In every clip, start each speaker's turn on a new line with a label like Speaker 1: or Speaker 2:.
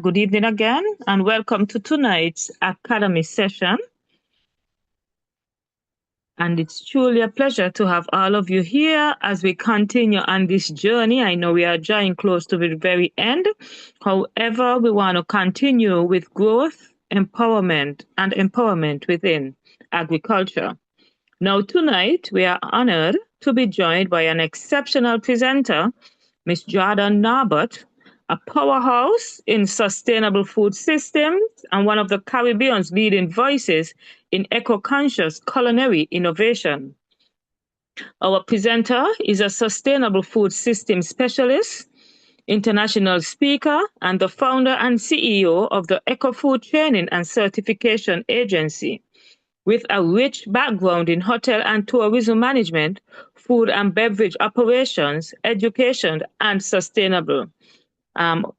Speaker 1: Good evening again, and welcome to tonight's Academy session. And it's truly a pleasure to have all of you here as we continue on this journey. I know we are drawing close to the very end. However, we want to continue with growth, empowerment within agriculture. Now, tonight, we are honored to be joined by an exceptional presenter, Ms. Jordan Narbut, a powerhouse in sustainable food systems and one of the Caribbean's leading voices in eco-conscious culinary innovation. Our presenter is a sustainable food system specialist, international speaker, and the founder and CEO of the Eco Food Training and Certification Agency. With a rich background in hotel and tourism management, food and beverage operations, education, and sustainable.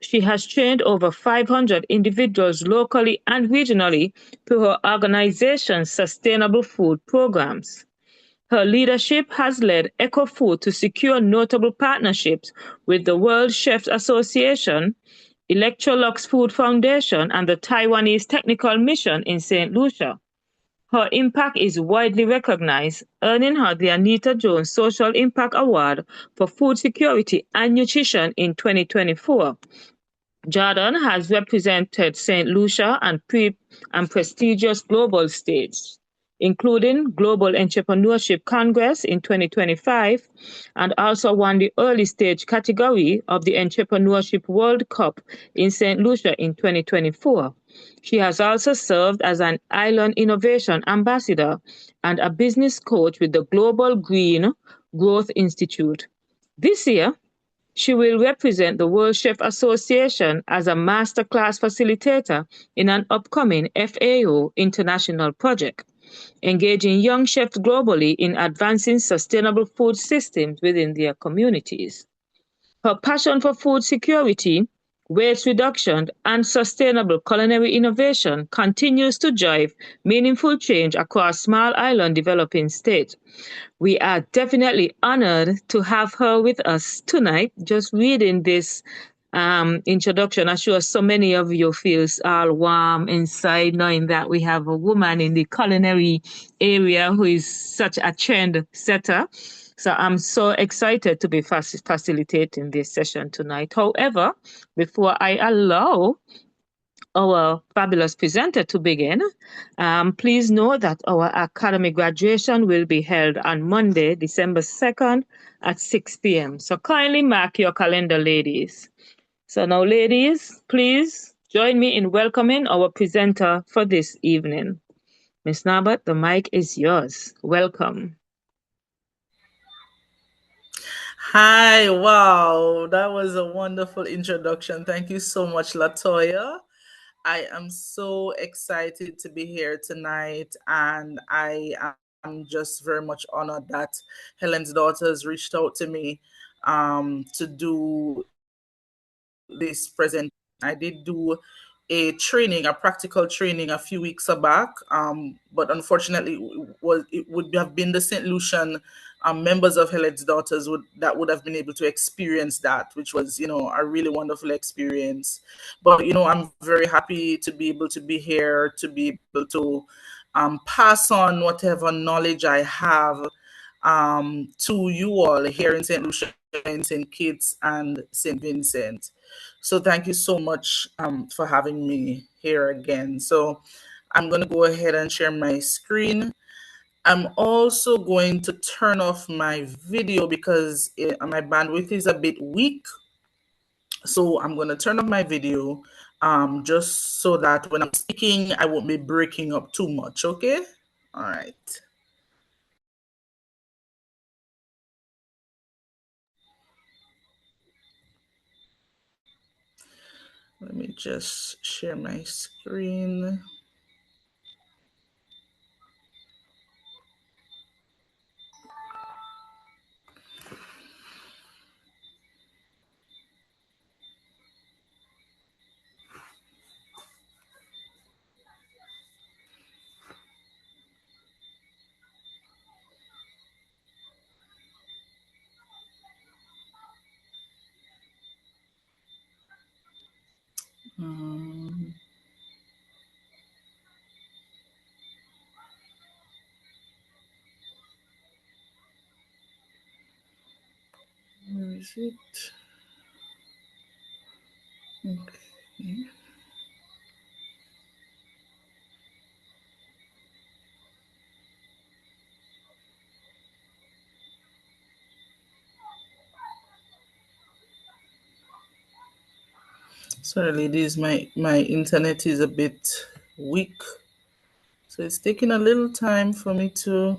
Speaker 1: She has trained over 500 individuals locally and regionally through her organization's sustainable food programs. Her leadership has led EcoFood to secure notable partnerships with the World Chefs Association, Electrolux Food Foundation, and the Taiwanese Technical Mission in St. Lucia. Her impact is widely recognized, earning her the Anita Jones Social Impact Award for Food Security and Nutrition in 2024. Jordan has represented St. Lucia on prestigious global stages, including Global Entrepreneurship Congress in 2025, and also won the early stage category of the Entrepreneurship World Cup in St. Lucia in 2024. She has also served as an Island Innovation Ambassador and a business coach with the Global Green Growth Institute. This year, she will represent the World Chef Association as a masterclass facilitator in an upcoming FAO international project, engaging young chefs globally in advancing sustainable food systems within their communities. Her passion for food security, waste reduction, and sustainable culinary innovation continues to drive meaningful change across small island developing states. We are definitely honored to have her with us tonight. Just reading this introduction, I'm sure so many of you feels all warm inside knowing that we have a woman in the culinary area who is such a trend setter. So I'm so excited to be facilitating this session tonight. However, before I allow our fabulous presenter to begin, please know that our academy graduation will be held on Monday, December 2nd at 6 p.m. So kindly mark your calendar, ladies. So now, ladies, please join me in welcoming our presenter for this evening. Ms. Narbut, the mic is yours. Welcome.
Speaker 2: Hi, wow, that was a wonderful introduction. Thank you so much, Latoya. I am so excited to be here tonight, and I am just very much honored that Helen's Daughters reached out to me to do this present. I did do a practical training a few weeks back, but unfortunately, it would have been the St. Lucian members of Helen's Daughters that would have been able to experience that, which was, a really wonderful experience. But, I'm very happy to be able to be here, to be able to pass on whatever knowledge I have to you all here in St. Lucia, in St. Kitts, and St. Vincent. So thank you so much for having me here again. So I'm going to go ahead and share my screen. I'm also going to turn off my video because my bandwidth is a bit weak. So I'm going to turn off my video just so that when I'm speaking, I won't be breaking up too much. Okay? All right. Let me just share my screen. is it? Okay. Sorry, ladies, my internet is a bit weak, so it's taking a little time for me to.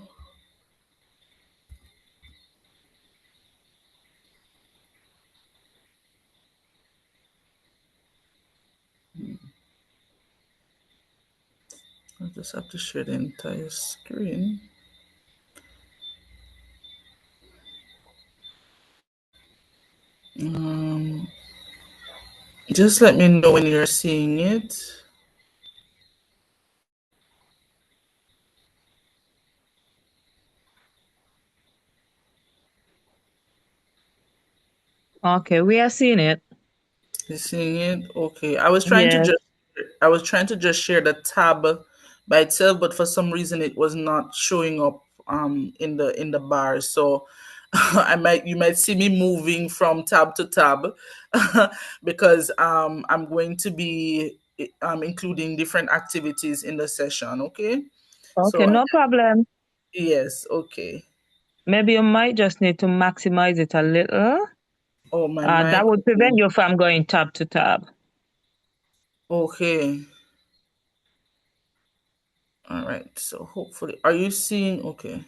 Speaker 2: I just have to share the entire screen. Um, just let me know when you're seeing it.
Speaker 1: Okay, we are seeing it.
Speaker 2: You seeing it? Okay.
Speaker 1: Yes.
Speaker 2: I was trying to just share the tab by itself, but for some reason it was not showing up in the bar. So you might see me moving from tab to tab because I'm going to be including different activities in the session, okay?
Speaker 1: Okay,
Speaker 2: So
Speaker 1: no problem.
Speaker 2: yes, okay.
Speaker 1: Maybe you might just need to maximize it a little.
Speaker 2: Oh, my
Speaker 1: That
Speaker 2: mic.
Speaker 1: would prevent
Speaker 2: Okay.
Speaker 1: you from going tab to tab.
Speaker 2: Okay. All right. So hopefully, are you seeing? Okay.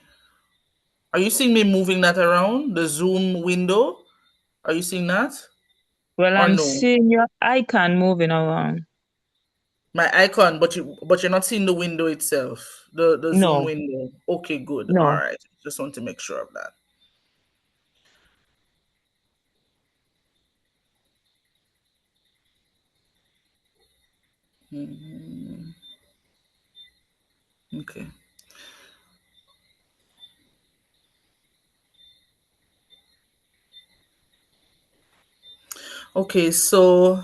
Speaker 2: Are you seeing me moving that around the Zoom window? Are you seeing that
Speaker 1: Well,
Speaker 2: or
Speaker 1: I'm
Speaker 2: no?
Speaker 1: seeing your icon moving around.
Speaker 2: My icon, but you're not seeing the window itself, the Zoom
Speaker 1: No,
Speaker 2: window. Okay, good. All
Speaker 1: no.
Speaker 2: right. Just want to make sure of that. Mhm. Okay. Okay. So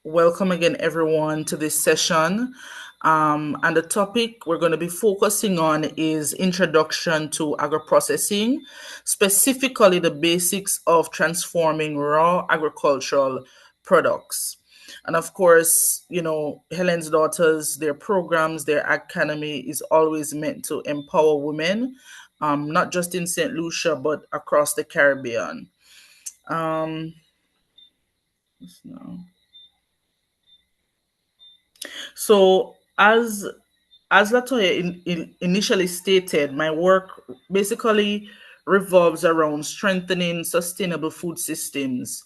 Speaker 2: welcome again, everyone, to this session. And the topic we're going to be focusing on is Introduction to Agro-Processing, specifically the basics of transforming raw agricultural products. And of course, Helen's Daughters, their programs, their Ag-cademy is always meant to empower women, not just in St. Lucia, but across the Caribbean. Um, no. So as Latoya initially stated, my work basically revolves around strengthening sustainable food systems,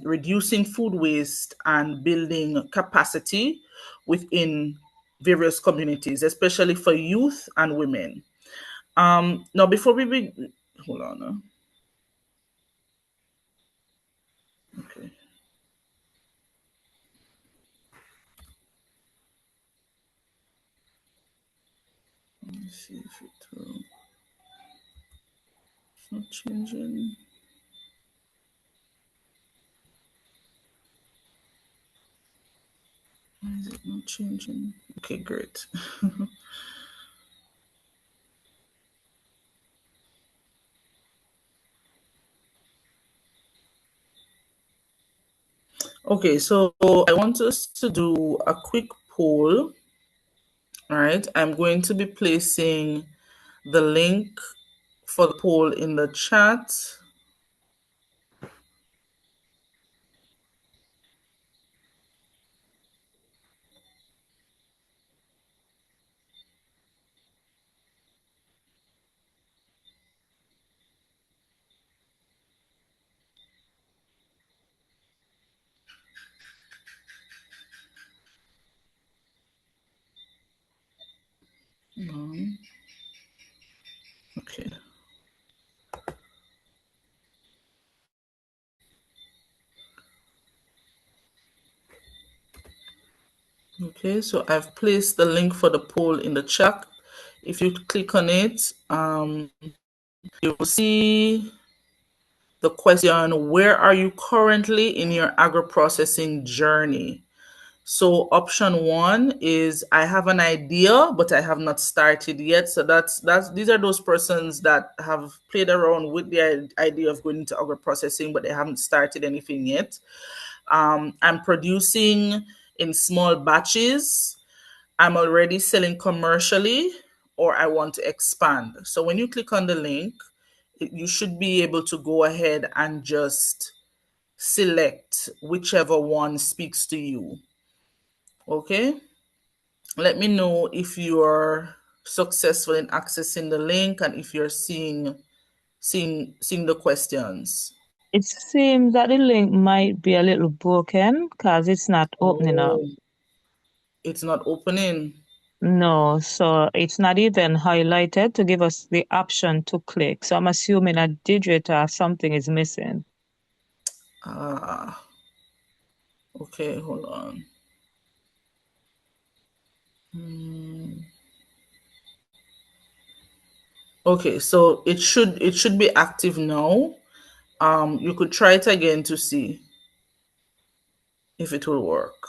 Speaker 2: reducing food waste, and building capacity within various communities, especially for youth and women. Now, before we begin, hold on. Okay, let me see if it's not changing. Why is it not changing? Okay, great. Okay, so I want us to do a quick poll. All right, I'm going to be placing the link for the poll in the chat. Um, okay. Okay, so I've placed the link for the poll in the chat. If you click on it, you will see the question, where are you currently in your agro processing journey? So option one is I have an idea, but I have not started yet. So that's these are those persons that have played around with the idea of going into agro-processing, but they haven't started anything yet. I'm producing in small batches. I'm already selling commercially, or I want to expand. So when you click on the link, you should be able to go ahead and just select whichever one speaks to you. Okay? Let me know if you're successful in accessing the link and if you're seeing the questions.
Speaker 1: It seems that the link might be a little broken because it's not opening up.
Speaker 2: Oh, it's not opening.
Speaker 1: No, so it's not even highlighted to give us the option to click. So I'm assuming a digit or something is missing.
Speaker 2: Ah, okay, hold on. Okay, so it should be active now. You could try it again to see if it will work.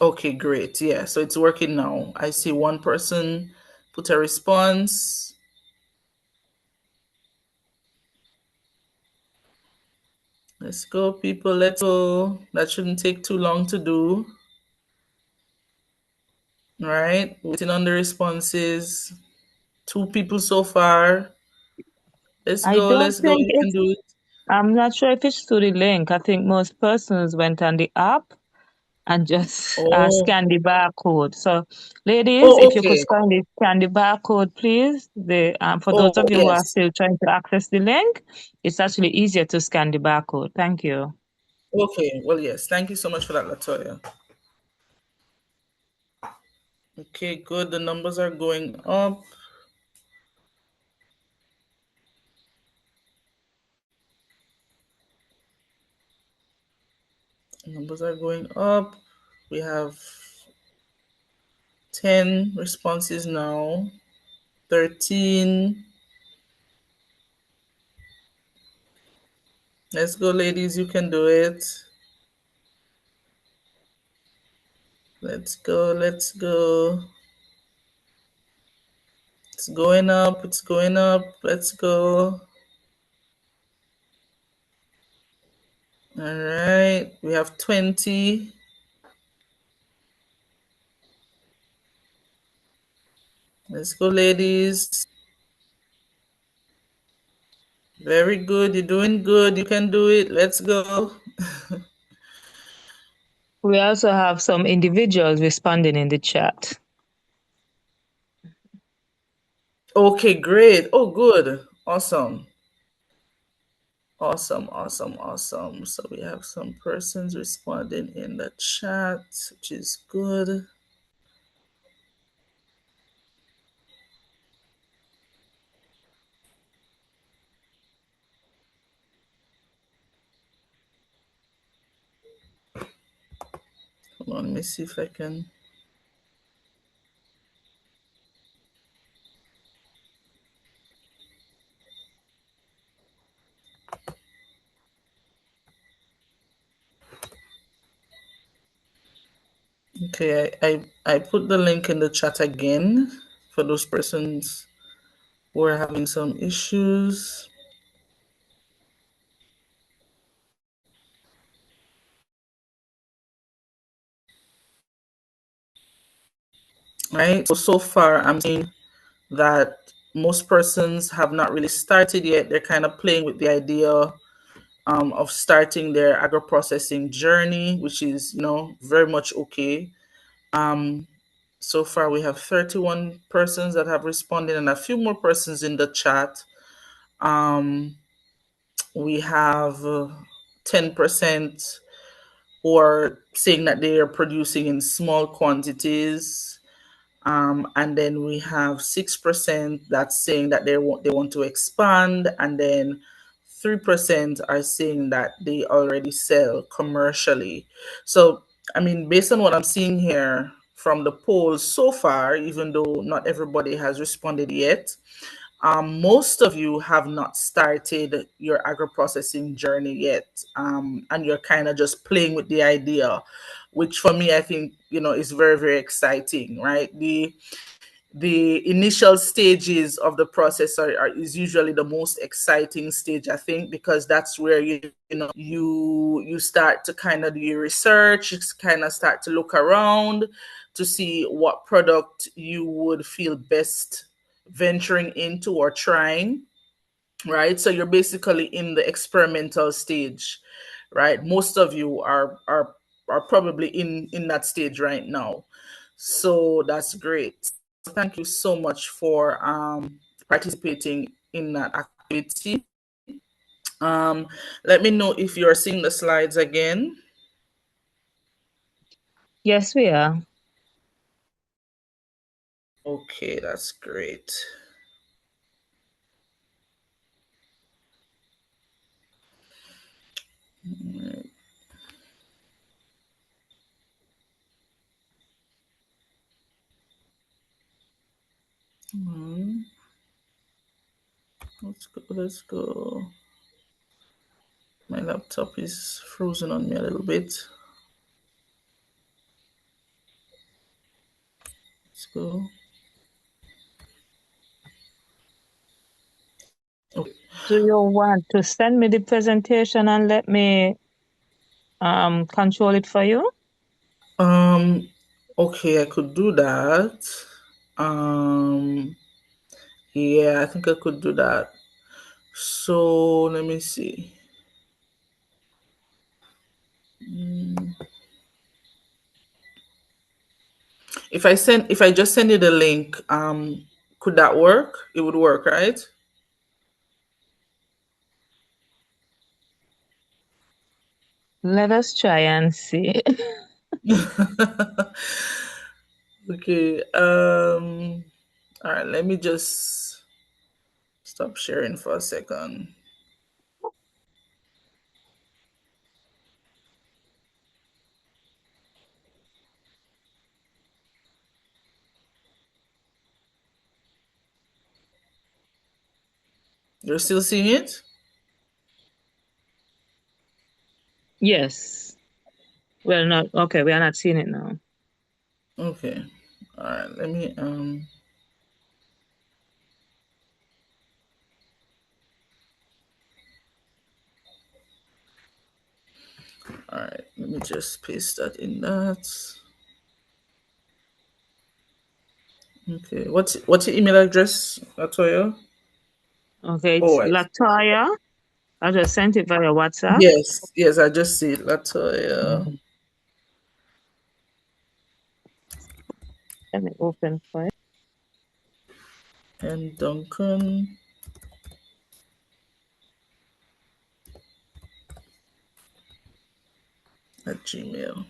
Speaker 2: Okay, great. Yeah, so it's working now. I see one person put a response. Let's go, people. Let's go. That shouldn't take too long to do. All right. Waiting on the responses. Two people so far. Let's
Speaker 1: I
Speaker 2: go.
Speaker 1: don't
Speaker 2: Let's go.
Speaker 1: think
Speaker 2: You can
Speaker 1: it's,
Speaker 2: do it.
Speaker 1: I'm not sure if it's through the link. I think most persons went on the app and just
Speaker 2: Oh,
Speaker 1: scan the barcode. So, ladies,
Speaker 2: oh,
Speaker 1: if you could
Speaker 2: okay.
Speaker 1: scan the barcode, please. For those
Speaker 2: Oh,
Speaker 1: of you who are
Speaker 2: yes.
Speaker 1: still trying to access the link, it's actually easier to scan the barcode. Thank you.
Speaker 2: Okay. Well, yes. Thank you so much for that, Latoya. Okay, good. The numbers are going up. Numbers are going up. We have 10 responses now. 13. Let's go, ladies. You can do it. Let's go. Let's go. It's going up. It's going up. Let's go. All right. We have 20. Let's go, ladies. Very good. You're doing good. You can do it. Let's go.
Speaker 1: We also have some individuals responding in the chat.
Speaker 2: Okay, great. Oh, good. Awesome. Awesome, awesome, awesome. So we have some persons responding in the chat, which is good. Hold on, let me see if I can. Okay, I put the link in the chat again for those persons who are having some issues. Right. So far I'm seeing that most persons have not really started yet. They're kind of playing with the idea of starting their agro-processing journey, which is, very much okay. So far, we have 31 persons that have responded and a few more persons in the chat. We have 10% who are saying that they are producing in small quantities. And then we have 6% that's saying that they want to expand. And then 3% are saying that they already sell commercially. So, I mean, based on what I'm seeing here from the polls so far, even though not everybody has responded yet, Most of you have not started your agro-processing journey yet, and you're kind of just playing with the idea, which for me, I think, is very, very exciting, right? The initial stages of the process is usually the most exciting stage, I think, because that's where you start to kind of do your research, you kind of start to look around to see what product you would feel best venturing into or trying, right? So you're basically in the experimental stage, right? Most of you are probably in that stage right now. So that's great. Thank you so much for participating in that activity. Um, Let me know if you're seeing the slides again.
Speaker 1: Yes, we are.
Speaker 2: Okay, that's great. Alright. Let's go. Let's go. My laptop is frozen on me a little bit. Let's go. Okay.
Speaker 1: Do you want to send me the presentation and let me control it for you?
Speaker 2: Um, okay, I could do that. Um, yeah, I think I could do that. So let me see. If I just send you the link, could that work? It would work, right?
Speaker 1: Let us try and see.
Speaker 2: Okay. All right, let me just stop sharing for a second. You're still seeing it?
Speaker 1: Yes. Well, not okay. We are not seeing it now.
Speaker 2: Okay. All right, let me all right, let me just paste that in that. Okay. What's your email address, Latoya?
Speaker 1: Okay,
Speaker 2: Oh,
Speaker 1: it's Latoya. I just sent it via WhatsApp.
Speaker 2: yes, I just see it, Latoya
Speaker 1: Mhm. Let me open for it.
Speaker 2: and Duncan at Gmail.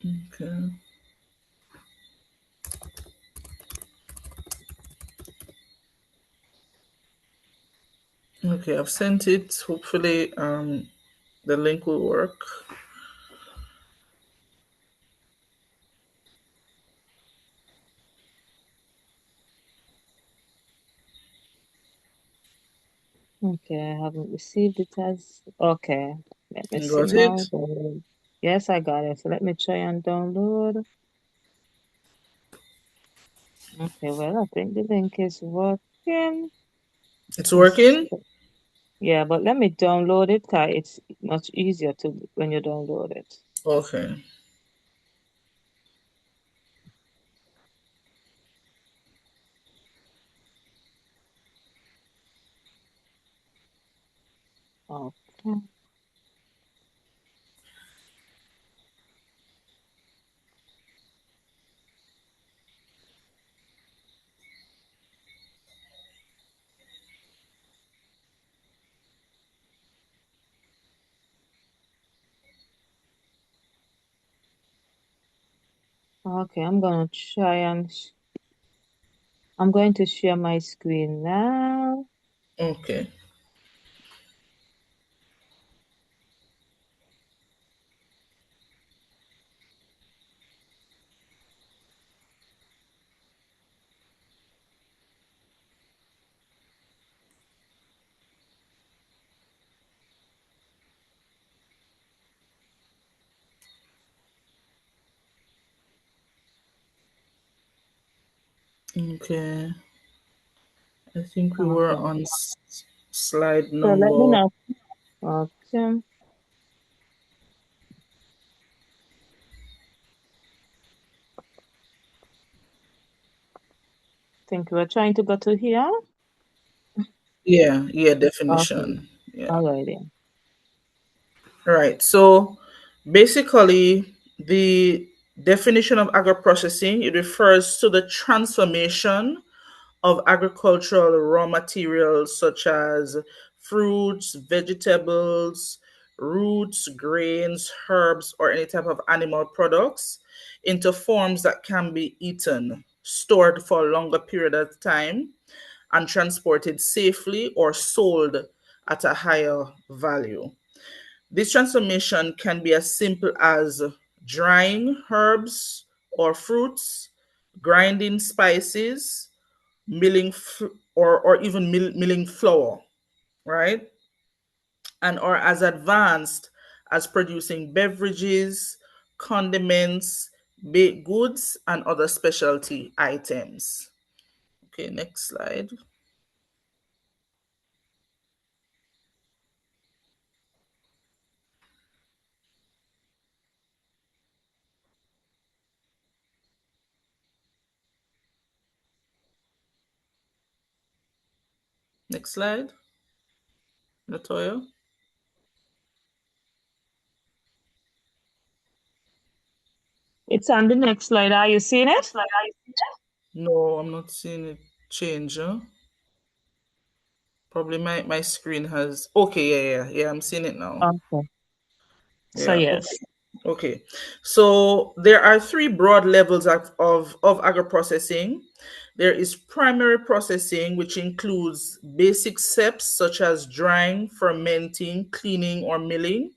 Speaker 2: Okay. Okay, I've sent it. Hopefully, the link will work.
Speaker 1: Okay, I haven't received it as okay. Let me
Speaker 2: You
Speaker 1: see
Speaker 2: got it?
Speaker 1: now. Yes, I got it. So let me try and download. Okay, well, I think the link is working.
Speaker 2: It's
Speaker 1: It's,
Speaker 2: working?
Speaker 1: yeah, but let me download it. 'Cause it's much easier to when you download it.
Speaker 2: Okay.
Speaker 1: Okay. Okay, I'm going to share my screen now.
Speaker 2: Okay. Okay. I think we were
Speaker 1: Okay.
Speaker 2: on slide
Speaker 1: So let me
Speaker 2: number.
Speaker 1: know. Okay. Think we're trying to go to here.
Speaker 2: Yeah, yeah,
Speaker 1: Okay.
Speaker 2: definition. Yeah.
Speaker 1: Alrighty.
Speaker 2: Right. So basically, the definition of agro-processing, it refers to the transformation of agricultural raw materials such as fruits, vegetables, roots, grains, herbs, or any type of animal products into forms that can be eaten, stored for a longer period of time, and transported safely or sold at a higher value. This transformation can be as simple as drying herbs or fruits, grinding spices, or even milling flour, right? And or as advanced as producing beverages, condiments, baked goods, and other specialty items. Okay, next slide. Next slide, Latoya.
Speaker 1: It's on the next slide. Are you seeing it?
Speaker 2: No, I'm not seeing it change. Huh? Probably my screen has. Okay, yeah. I'm seeing it now.
Speaker 1: Okay. So
Speaker 2: Yeah. Okay.
Speaker 1: yes.
Speaker 2: Okay. So there are three broad levels of agro-processing. There is primary processing, which includes basic steps such as drying, fermenting, cleaning, or milling.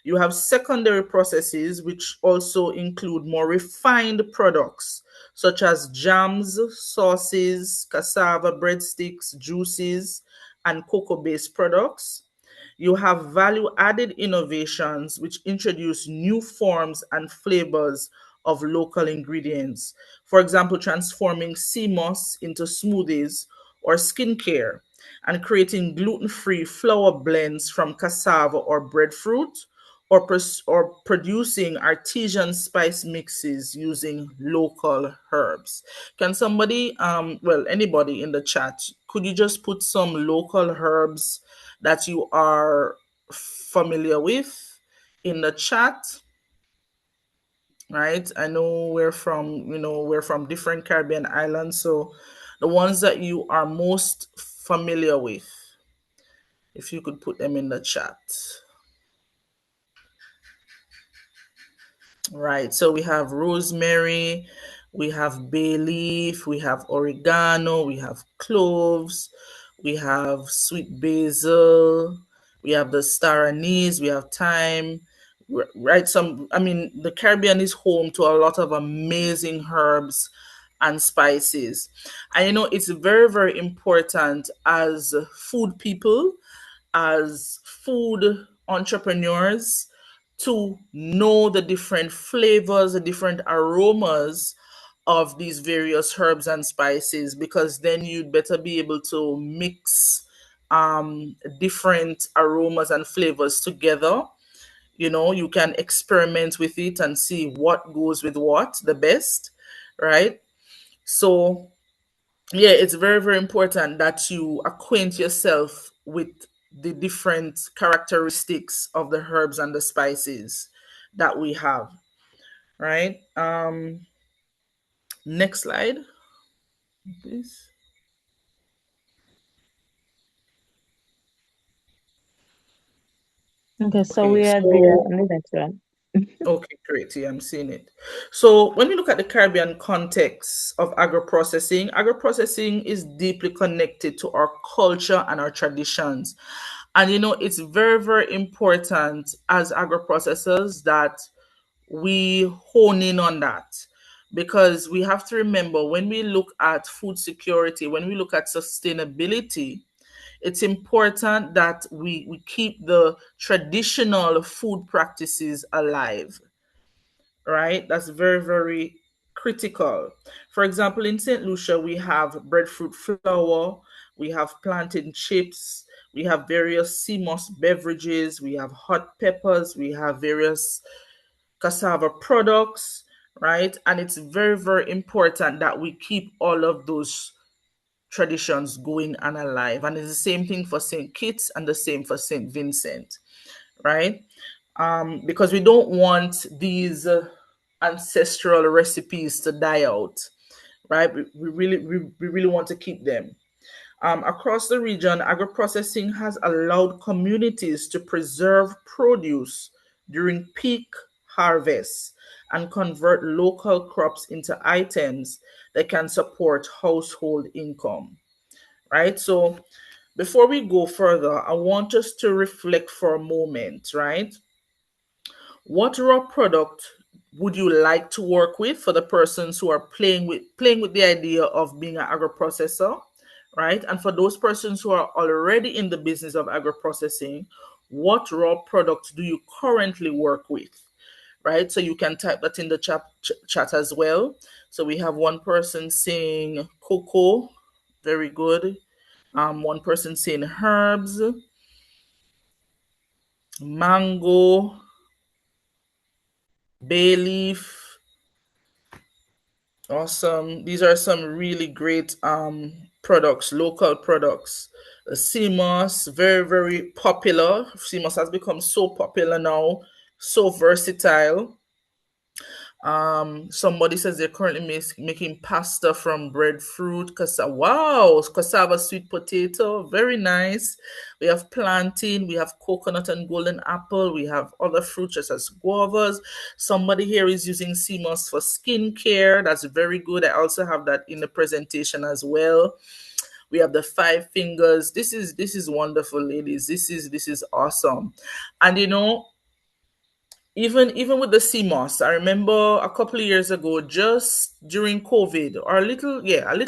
Speaker 2: You have secondary processes, which also include more refined products such as jams, sauces, cassava, breadsticks, juices, and cocoa based products. You have value added innovations which introduce new forms and flavors of local ingredients. For example, transforming sea moss into smoothies or skincare and creating gluten free flour blends from cassava or breadfruit or producing artisan spice mixes using local herbs. Can somebody, well, anybody in the chat, could you just put some local herbs that you are familiar with in the chat? Right, I know we're from different Caribbean islands, so the ones that you are most familiar with, if you could put them in the chat. Right. So we have rosemary, we have bay leaf, we have oregano, we have cloves, we have sweet basil, we have the star anise, we have thyme. Right. I mean, the Caribbean is home to a lot of amazing herbs and spices. And it's very, very important as food people, as food entrepreneurs, to know the different flavors, the different aromas of these various herbs and spices, because then you'd better be able to mix different aromas and flavors together. You can experiment with it and see what goes with what the best, right? So yeah, it's very, very important that you acquaint yourself with the different characteristics of the herbs and the spices that we have, right? Next slide, please.
Speaker 1: Okay, so
Speaker 2: Okay,
Speaker 1: we are there
Speaker 2: so
Speaker 1: on the next one.
Speaker 2: okay, great. Yeah, I'm seeing it. So when we look at the Caribbean context of agro-processing, agro-processing is deeply connected to our culture and our traditions. And it's very, very important as agro-processors that we hone in on that, because we have to remember, when we look at food security, when we look at sustainability, it's important that we keep the traditional food practices alive, right? That's very, very critical. For example, in St. Lucia, we have breadfruit flour, we have plantain chips, we have various CMOS beverages, we have hot peppers, we have various cassava products, right? And it's very, very important that we keep all of those traditions going and alive. And it's the same thing for St. Kitts and the same for St. Vincent, right? Because we don't want these ancestral recipes to die out, right? We really want to keep them. Across the region, agro-processing has allowed communities to preserve produce during peak harvests and convert local crops into items that can support household income, right? So before we go further, I want us to reflect for a moment, right? What raw product would you like to work with for the persons who are playing with the idea of being an agro-processor, right? And for those persons who are already in the business of agro-processing, what raw products do you currently work with, right? So you can type that in the chat as well. So we have one person saying cocoa, very good. One person saying herbs, mango, bay leaf. Awesome. These are some really great products, local products. CMOS, very, very popular. CMOS has become so popular now, so versatile. Somebody says they're currently making pasta from breadfruit, cassava. Wow, cassava sweet potato, very nice. We have plantain, we have coconut and golden apple, we have other fruits such as guavas. Somebody here is using CMOS for skincare. That's very good. I also have that in the presentation as well. We have the five fingers. This is wonderful, ladies. This is awesome. And even with the CMOS, I remember a couple of years ago, just during COVID, or a little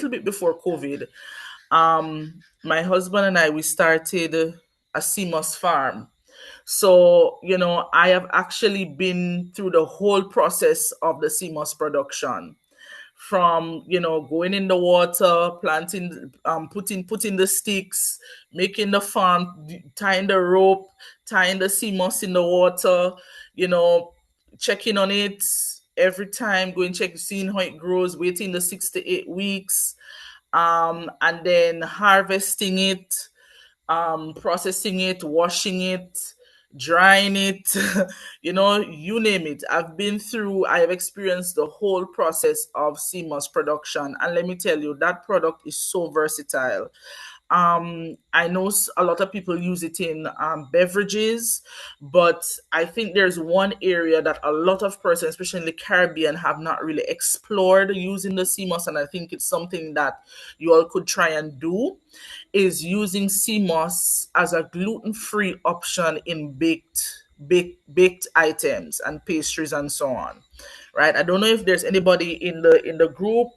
Speaker 2: bit before COVID, my husband and I we started a CMOS farm. So, I have actually been through the whole process of the CMOS production from going in the water, planting, putting the sticks, making the farm, tying the rope, tying the sea moss in the water, you know checking on it every time, going check, seeing how it grows, waiting the 6 to 8 weeks, and then harvesting it, processing it, washing it, drying it, you name it. I have experienced the whole process of CMOS production. And let me tell you, that product is so versatile. I know a lot of people use it in beverages, but I think there's one area that a lot of persons, especially in the Caribbean, have not really explored using the CMOS, and I think it's something that you all could try and do, is using CMOS as a gluten-free option in baked items and pastries and so on. Right? I don't know if there's anybody in the group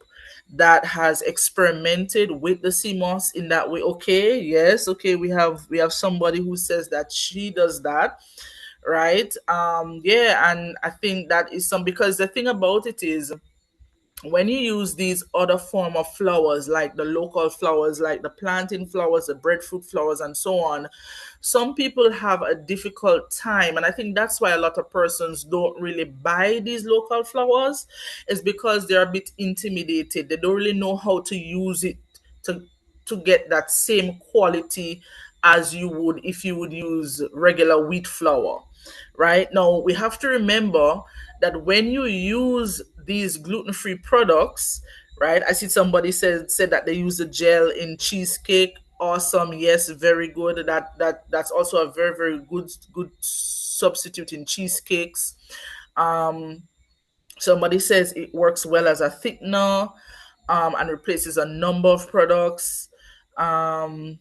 Speaker 2: that has experimented with the CMOS in that way. Okay, yes, okay, we have somebody who says that she does that, right? Yeah, and I think that is some, because the thing about it is, when you use these other form of flowers, like the local flowers, like the plantain flowers, the breadfruit flowers, and so on, some people have a difficult time, and I think that's why a lot of persons don't really buy these local flowers, is because they're a bit intimidated. They don't really know how to use it to get that same quality as you would if you would use regular wheat flour. Right now, we have to remember that when you use these gluten-free products, right? I see somebody said that they use the gel in cheesecake. Awesome, yes, very good. That's also a very, very good substitute in cheesecakes. Um, Somebody says it works well as a thickener, and replaces a number of products. Um,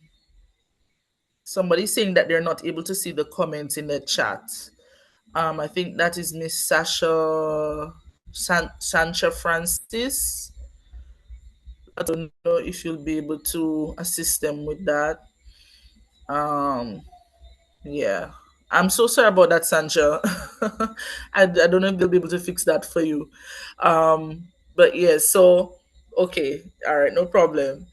Speaker 2: Somebody saying that they're not able to see the comments in the chat. I think that is Miss Sancha Francis. I don't know if you'll be able to assist them with that. Um, yeah. I'm so sorry about that, Sancha. I don't know if they'll be able to fix that for you. Um, But yeah, so okay, all right, no problem.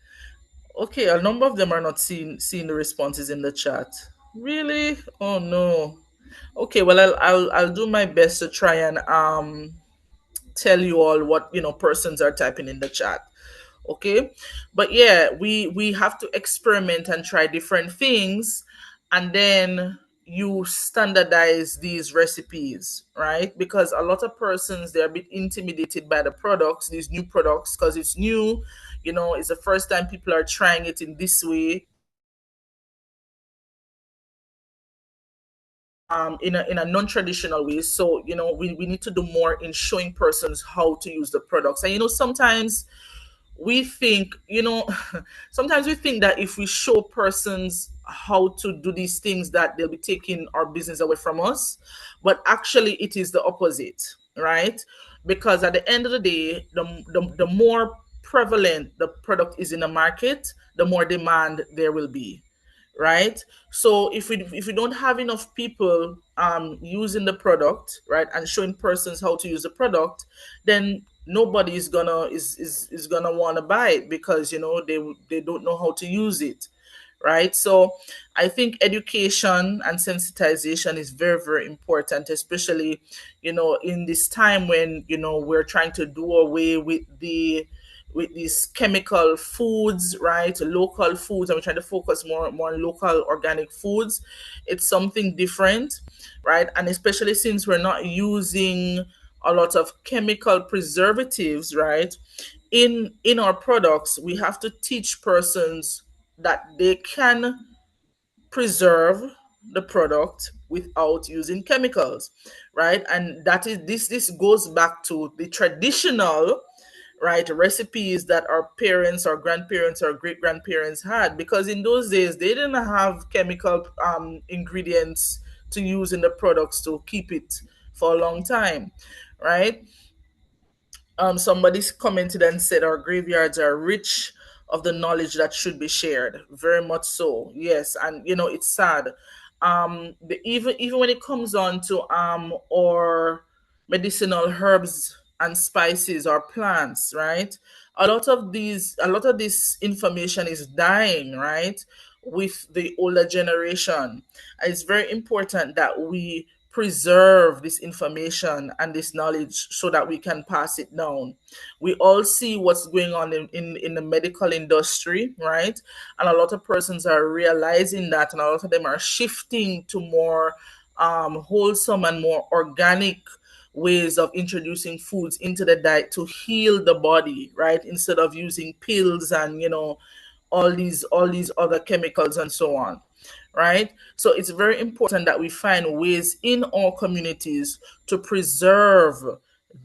Speaker 2: Okay, a number of them are not seeing the responses in the chat. Really? Oh no. Okay, well I'll do my best to try and tell you all what persons are typing in the chat. Okay, but yeah, we have to experiment and try different things, and then you standardize these recipes, right? Because a lot of persons, they're a bit intimidated by the products, these new products, because it's new. It's the first time people are trying it in this way, in a non-traditional way. So we need to do more in showing persons how to use the products. And sometimes we think, sometimes we think that if we show persons how to do these things, that they'll be taking our business away from us. But actually, it is the opposite, right? Because at the end of the day, the more prevalent the product is in the market, the more demand there will be, right? So if we don't have enough people using the product, right, and showing persons how to use the product, then nobody is gonna want to buy it, because they don't know how to use it, right? So I think education and sensitization is very, very important, especially in this time when we're trying to do away with these chemical foods, right? Local foods, and we're trying to focus more on local organic foods. It's something different, right? And especially since we're not using a lot of chemical preservatives, right? In our products, we have to teach persons that they can preserve the product without using chemicals, right? And that is this goes back to the traditional, right, recipes that our parents or grandparents or great grandparents had, because in those days they didn't have chemical ingredients to use in the products to keep it for a long time, right? Somebody's commented and said our graveyards are rich of the knowledge that should be shared. Very much so, yes. And it's sad. Even when it comes on to our medicinal herbs and spices or plants, right? A lot of this information is dying, right, with the older generation. And it's very important that we preserve this information and this knowledge so that we can pass it down. We all see what's going on in the medical industry, right? And a lot of persons are realizing that, and a lot of them are shifting to more wholesome and more organic ways of introducing foods into the diet to heal the body, right? Instead of using pills and all these other chemicals and so on, right? So it's very important that we find ways in our communities to preserve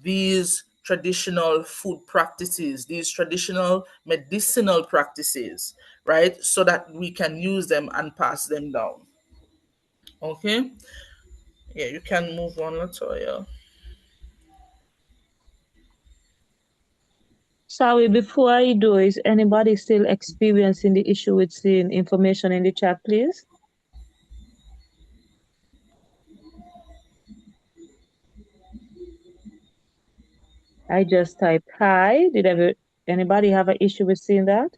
Speaker 2: these traditional food practices, these traditional medicinal practices, right? So that we can use them and pass them down. Okay? Yeah, you can move on, Latoya.
Speaker 1: Sorry, before I do, is anybody still experiencing the issue with seeing information in the chat, please? I just typed hi. Anybody have an issue with seeing that?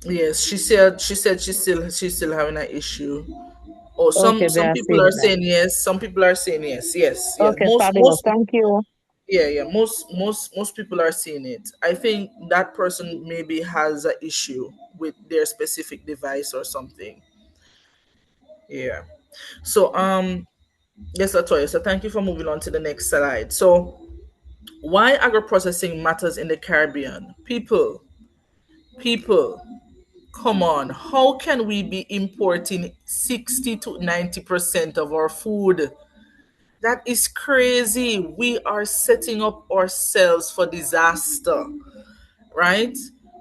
Speaker 2: Yes, she said she's still having an issue. Oh,
Speaker 1: Okay,
Speaker 2: some
Speaker 1: we
Speaker 2: some
Speaker 1: are
Speaker 2: people
Speaker 1: seeing
Speaker 2: are
Speaker 1: it now.
Speaker 2: saying yes, some people are saying yes. Yes, yes.
Speaker 1: Okay, fabulous.
Speaker 2: Most
Speaker 1: Thank you.
Speaker 2: Yeah, yeah. Most people are seeing it. I think that person maybe has an issue with their specific device or something. Yeah. So yes, Latoya. So thank you for moving on to the next slide. So why agro-processing matters in the Caribbean? People, come on. How can we be importing 60 to 90% of our food? That is crazy. We are setting up ourselves for disaster, right?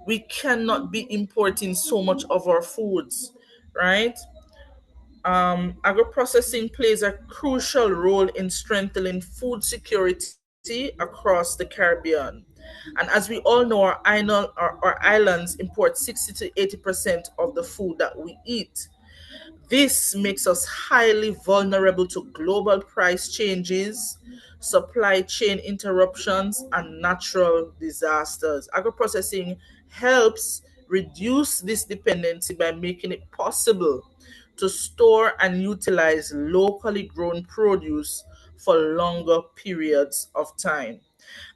Speaker 2: We cannot be importing so much of our foods, right? Agro-processing plays a crucial role in strengthening food security across the Caribbean. And as we all know, our islands import 60 to 80% of the food that we eat. This makes us highly vulnerable to global price changes, supply chain interruptions, and natural disasters. Agro-processing helps reduce this dependency by making it possible to store and utilize locally grown produce for longer periods of time.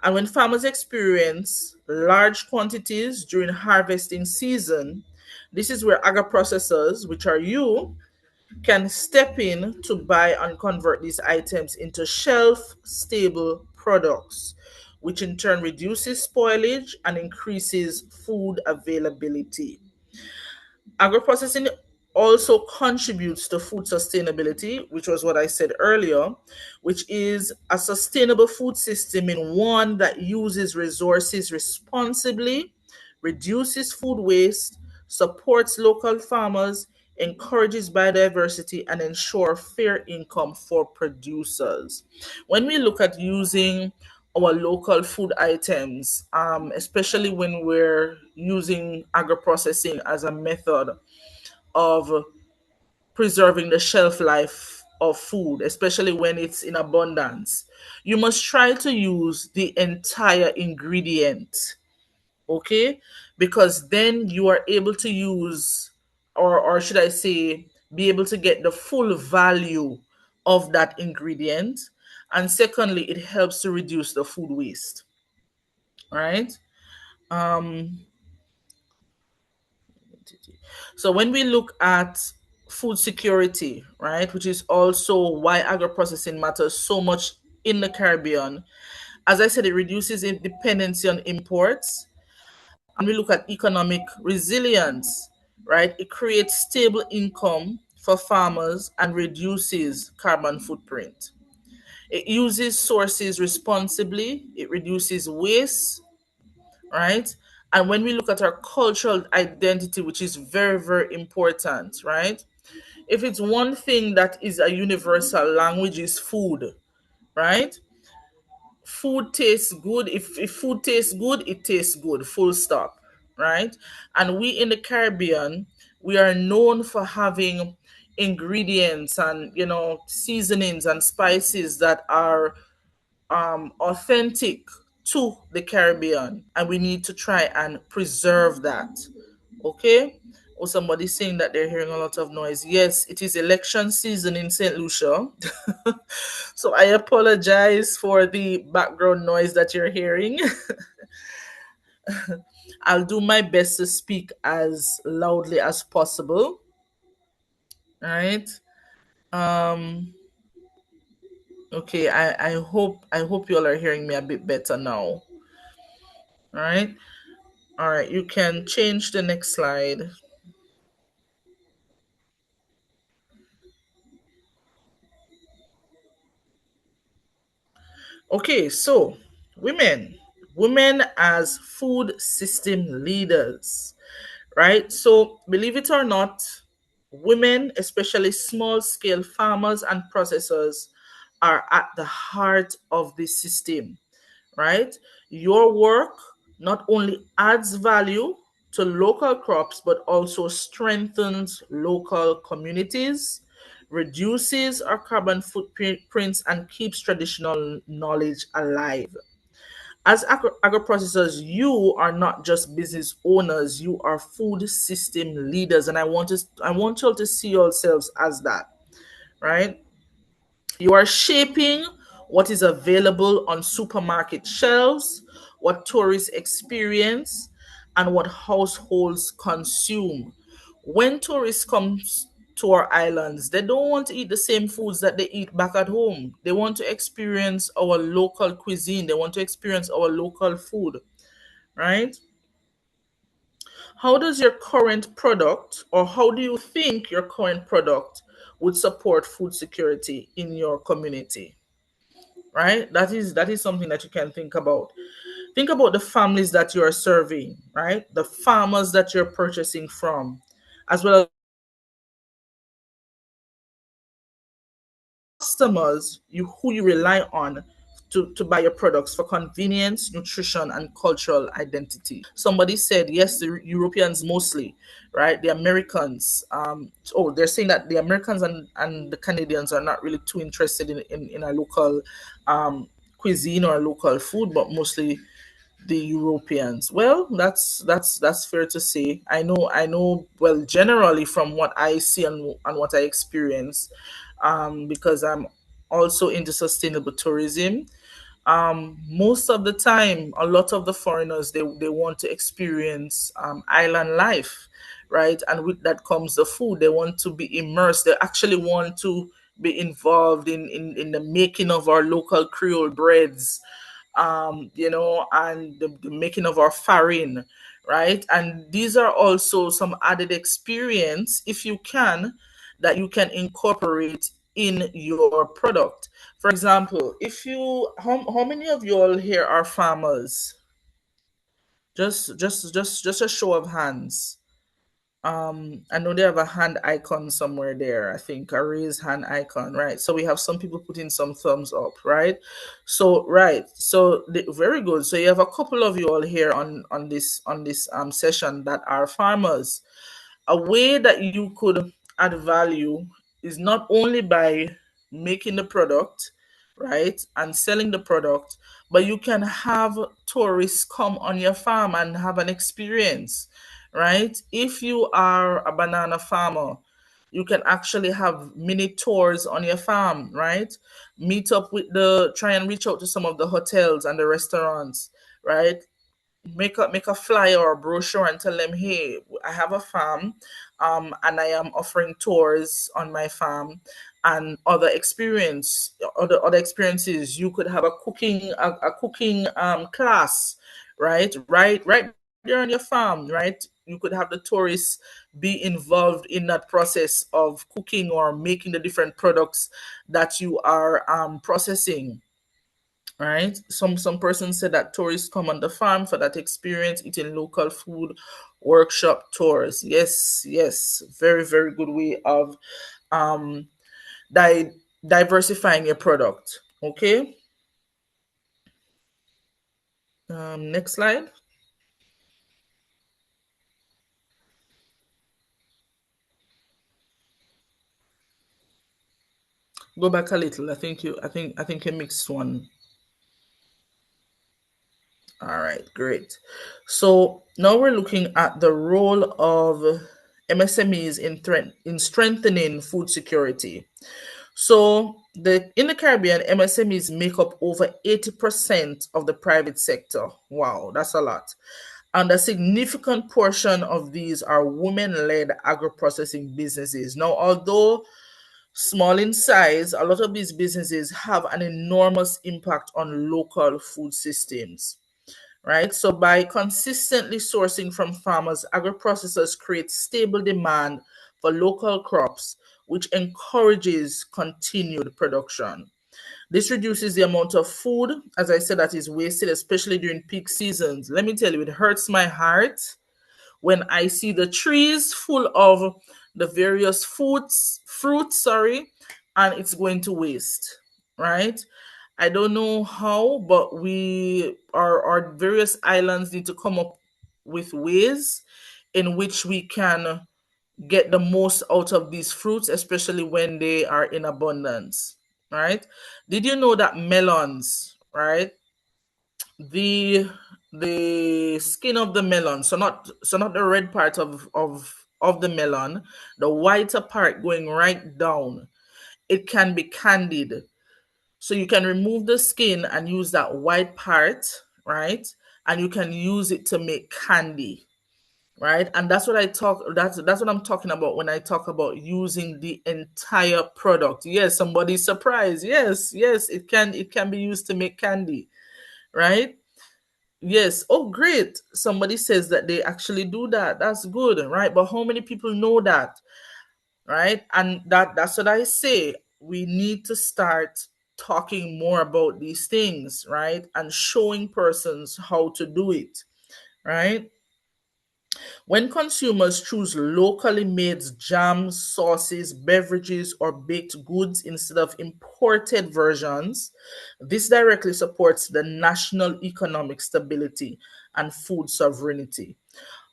Speaker 2: And when farmers experience large quantities during harvesting season, this is where agro-processors, which are you, can step in to buy and convert these items into shelf stable products, which in turn reduces spoilage and increases food availability. Agro-processing also contributes to food sustainability, which was what I said earlier, which is a sustainable food system in one that uses resources responsibly, reduces food waste, supports local farmers, encourages biodiversity, and ensure fair income for producers. When we look at using our local food items, especially when we're using agro-processing as a method of preserving the shelf life of food, especially when it's in abundance, you must try to use the entire ingredient, okay? Because then you are able to use, or should I say, be able to get the full value of that ingredient. And secondly, it helps to reduce the food waste, right? Um, So when we look at food security, right, which is also why agro-processing matters so much in the Caribbean, as I said, it reduces dependency on imports. And we look at economic resilience, right? It creates stable income for farmers and reduces carbon footprint. It uses sources responsibly, it reduces waste, right? And when we look at our cultural identity, which is very, very important, right? If it's one thing that is a universal language, is food, right? Food tastes good. If food tastes good, it tastes good, full stop, right? And we in the Caribbean, we are known for having ingredients and seasonings and spices that are authentic to the Caribbean, and we need to try and preserve that. Okay? Or somebody saying that they're hearing a lot of noise. Yes, it is election season in St. Lucia. So I apologize for the background noise that you're hearing. I'll do my best to speak as loudly as possible. All right. Um okay, I hope you all are hearing me a bit better now. All right. All right, you can change the next slide. Okay, so women, women as food system leaders, right? So, believe it or not, women, especially small scale farmers and processors, are at the heart of this system, right? Your work not only adds value to local crops, but also strengthens local communities, reduces our carbon footprints, and keeps traditional knowledge alive. As agro-processors, you are not just business owners, you are food system leaders. And I want you all to see yourselves as that, right? You are shaping what is available on supermarket shelves, what tourists experience, and what households consume. When tourists come to our islands, they don't want to eat the same foods that they eat back at home. They want to experience our local cuisine, they want to experience our local food, right? How does your current product, or how do you think your current product would support food security in your community? Right, that is something that you can think about. Think about the families that you are serving, right? The farmers that you're purchasing from, as well as customers who you rely on to buy your products for convenience, nutrition, and cultural identity. Somebody said, yes, the Europeans mostly, right? The Americans, they're saying that the Americans and the Canadians are not really too interested in a local cuisine or local food, but mostly the Europeans. Well, that's fair to say. I know. Well, generally from what I see and what I experience, because I'm also into sustainable tourism. Most of the time, a lot of the foreigners they want to experience island life, right? And with that comes the food. They want to be immersed. They actually want to be involved in the making of our local Creole breads, and the making of our farin, right? And these are also some added experience, if you can, that you can incorporate in your product. For example, if you how many of you all here are farmers? Just a show of hands. I know they have a hand icon somewhere there. I think a raised hand icon, right? So we have some people putting some thumbs up, right? So right, so very good. So you have a couple of you all here on this session that are farmers. A way that you could add value is not only by making the product, right, and selling the product, but you can have tourists come on your farm and have an experience, right? If you are a banana farmer, you can actually have mini tours on your farm, right? Meet up with try and reach out to some of the hotels and the restaurants, right? Make a flyer or a brochure and tell them, hey, I have a farm, and I am offering tours on my farm and other experiences. You could have a cooking class, right there on your farm, right? You could have the tourists be involved in that process of cooking or making the different products that you are processing, right? Some person said that tourists come on the farm for that experience, eating local food, workshop tours. Yes, yes, very very good way of um di- diversifying your product. Okay, next slide. Go back a little. I think you mixed one. All right, great. So now we're looking at the role of MSMEs in strengthening food security. So in the Caribbean, MSMEs make up over 80% of the private sector. Wow, that's a lot. And a significant portion of these are women-led agro-processing businesses. Now, although small in size, a lot of these businesses have an enormous impact on local food systems, right? So by consistently sourcing from farmers, agro-processors create stable demand for local crops, which encourages continued production. This reduces the amount of food, as I said, that is wasted, especially during peak seasons. Let me tell you, it hurts my heart when I see the trees full of the various fruits, sorry, and it's going to waste, right? I don't know how, but our various islands need to come up with ways in which we can get the most out of these fruits, especially when they are in abundance, right? Did you know that melons, right? The the skin of the melon, so not the red part of the melon, the whiter part going right down, it can be candied. So you can remove the skin and use that white part, right? And you can use it to make candy, right? And that's what I'm talking about when I talk about using the entire product. Yes, somebody's surprised. Yes, yes, it can be used to make candy, right? Yes. Oh, great. Somebody says that they actually do that. That's good, right? But how many people know that, right? And that's what I say. We need to start talking more about these things, right? And showing persons how to do it, right? When consumers choose locally made jams, sauces, beverages, or baked goods instead of imported versions, this directly supports the national economic stability and food sovereignty.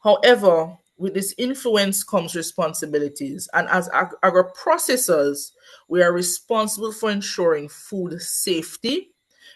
Speaker 2: However, with this influence comes responsibilities, and as agro processors, we are responsible for ensuring food safety,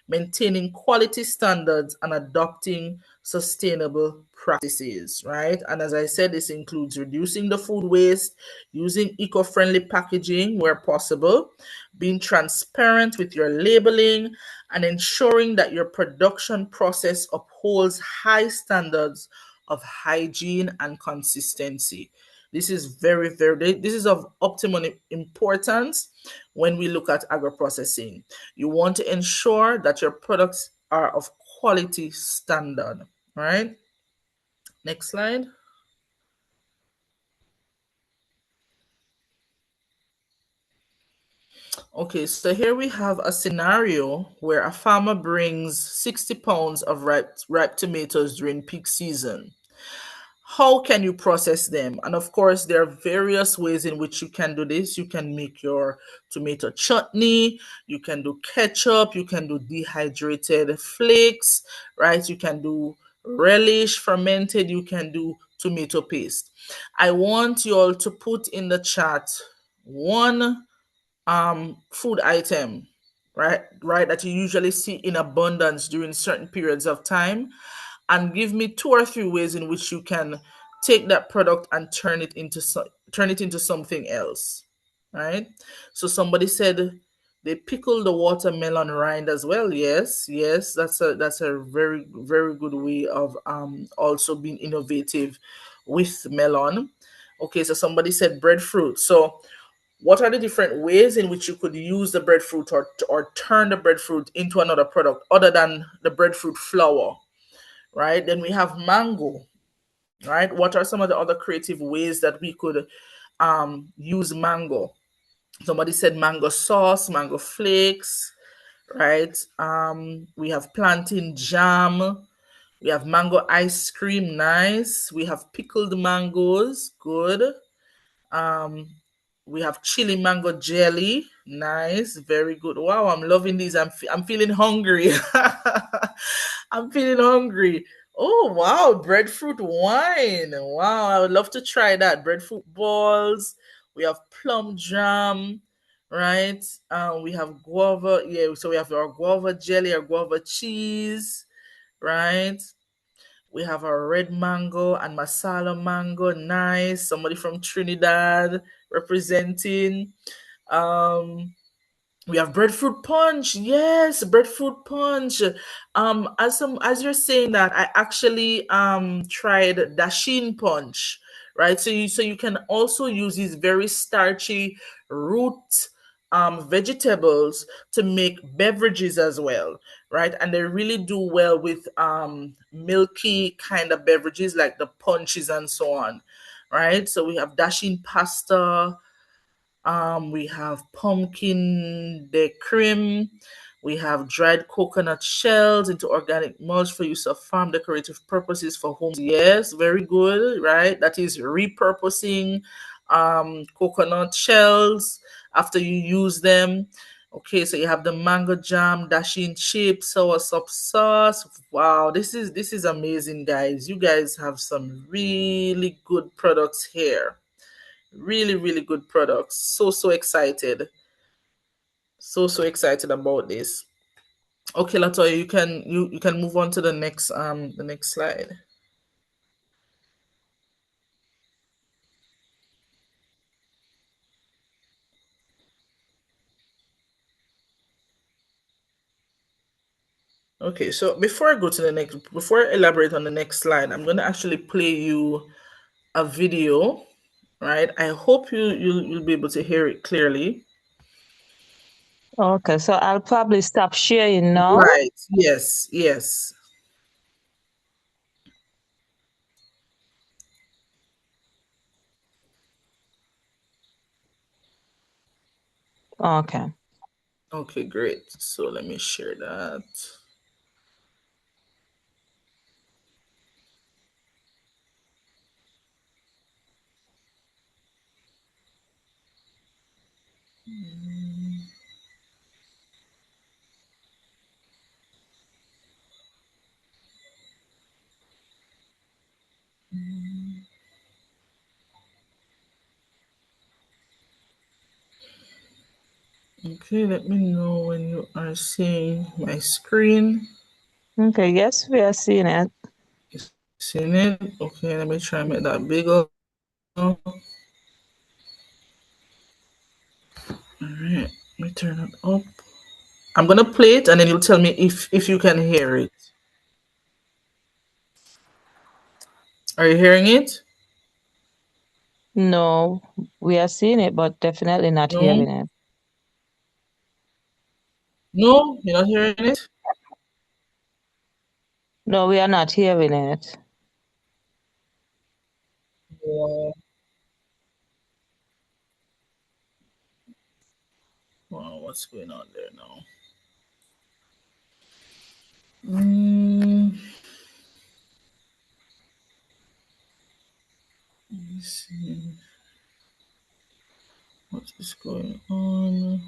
Speaker 2: maintaining quality standards, and adopting sustainable practices, right? And as I said, this includes reducing the food waste, using eco friendly packaging where possible, being transparent with your labeling, and ensuring that your production process upholds high standards of hygiene and consistency. This is this is of optimum importance when we look at agro-processing. You want to ensure that your products are of quality standard, right? Next slide. Okay, so here we have a scenario where a farmer brings 60 pounds of ripe tomatoes during peak season. How can you process them? And of course, there are various ways in which you can do this. You can make your tomato chutney, you can do ketchup, you can do dehydrated flakes, right? You can do relish fermented, you can do tomato paste. I want you all to put in the chat one food item, right, that you usually see in abundance during certain periods of time, and give me two or three ways in which you can take that product and turn it into something else, right? So somebody said they pickle the watermelon rind as well. Yes, yes, that's a very good way of also being innovative with melon. Okay, so somebody said breadfruit. So what are the different ways in which you could use the breadfruit, or turn the breadfruit into another product other than the breadfruit flour, right? Then we have mango, right? What are some of the other creative ways that we could use mango? Somebody said mango sauce, mango flakes, right? We have plantain jam. We have mango ice cream, nice. We have pickled mangoes, good. Um, we have chili mango jelly. Nice. Very good. Wow, I'm loving these. I'm feeling hungry. I'm feeling hungry. Oh, wow. Breadfruit wine. Wow. I would love to try that. Breadfruit balls. We have plum jam, right? We have guava. Yeah. So we have our guava jelly, our guava cheese, right? We have our red mango and masala mango. Nice. Somebody from Trinidad representing. Um, we have breadfruit punch. Yes, breadfruit punch. As you're saying that, I actually tried dashin punch, right? So you can also use these very starchy root vegetables to make beverages as well, right? And they really do well with milky kind of beverages like the punches and so on, right? So we have dashin pasta, we have pumpkin de cream. We have dried coconut shells into organic mulch for use of farm decorative purposes for homes. Yes, very good, right? That is repurposing coconut shells after you use them. Okay, so you have the mango jam, dashing chips, sour sop sauce. Wow, this is amazing, guys. You guys have some really good products here. Really good products. So excited. So excited about this. Okay, Latoya, you can move on to the next slide. Okay, so before I elaborate on the next slide, I'm gonna actually play you a video, right? I hope you'll be able to hear it clearly.
Speaker 1: Okay, so I'll probably stop sharing now.
Speaker 2: Right. Yes, yes.
Speaker 1: Okay.
Speaker 2: Okay, great. So let me share that. Okay, let me know when you are seeing my screen.
Speaker 1: Okay, yes, we are seeing it.
Speaker 2: You seeing it? Okay, let me try and make that bigger. All right, let me turn it up. I'm gonna play it and then you'll tell me if you can hear it. Are you hearing it?
Speaker 1: No, we are seeing it, but definitely not
Speaker 2: No?
Speaker 1: hearing it.
Speaker 2: No? You're not hearing it?
Speaker 1: No, we are not hearing it.
Speaker 2: Wow. Wow, what's going on there now? Mm, let me see. What is going on?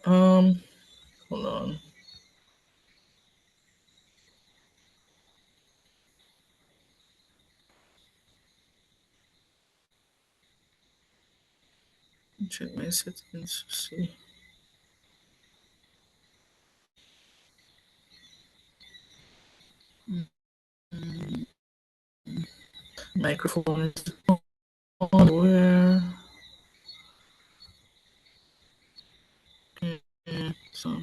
Speaker 2: Um, hold on. Check my settings to see. Microphone is on where? So,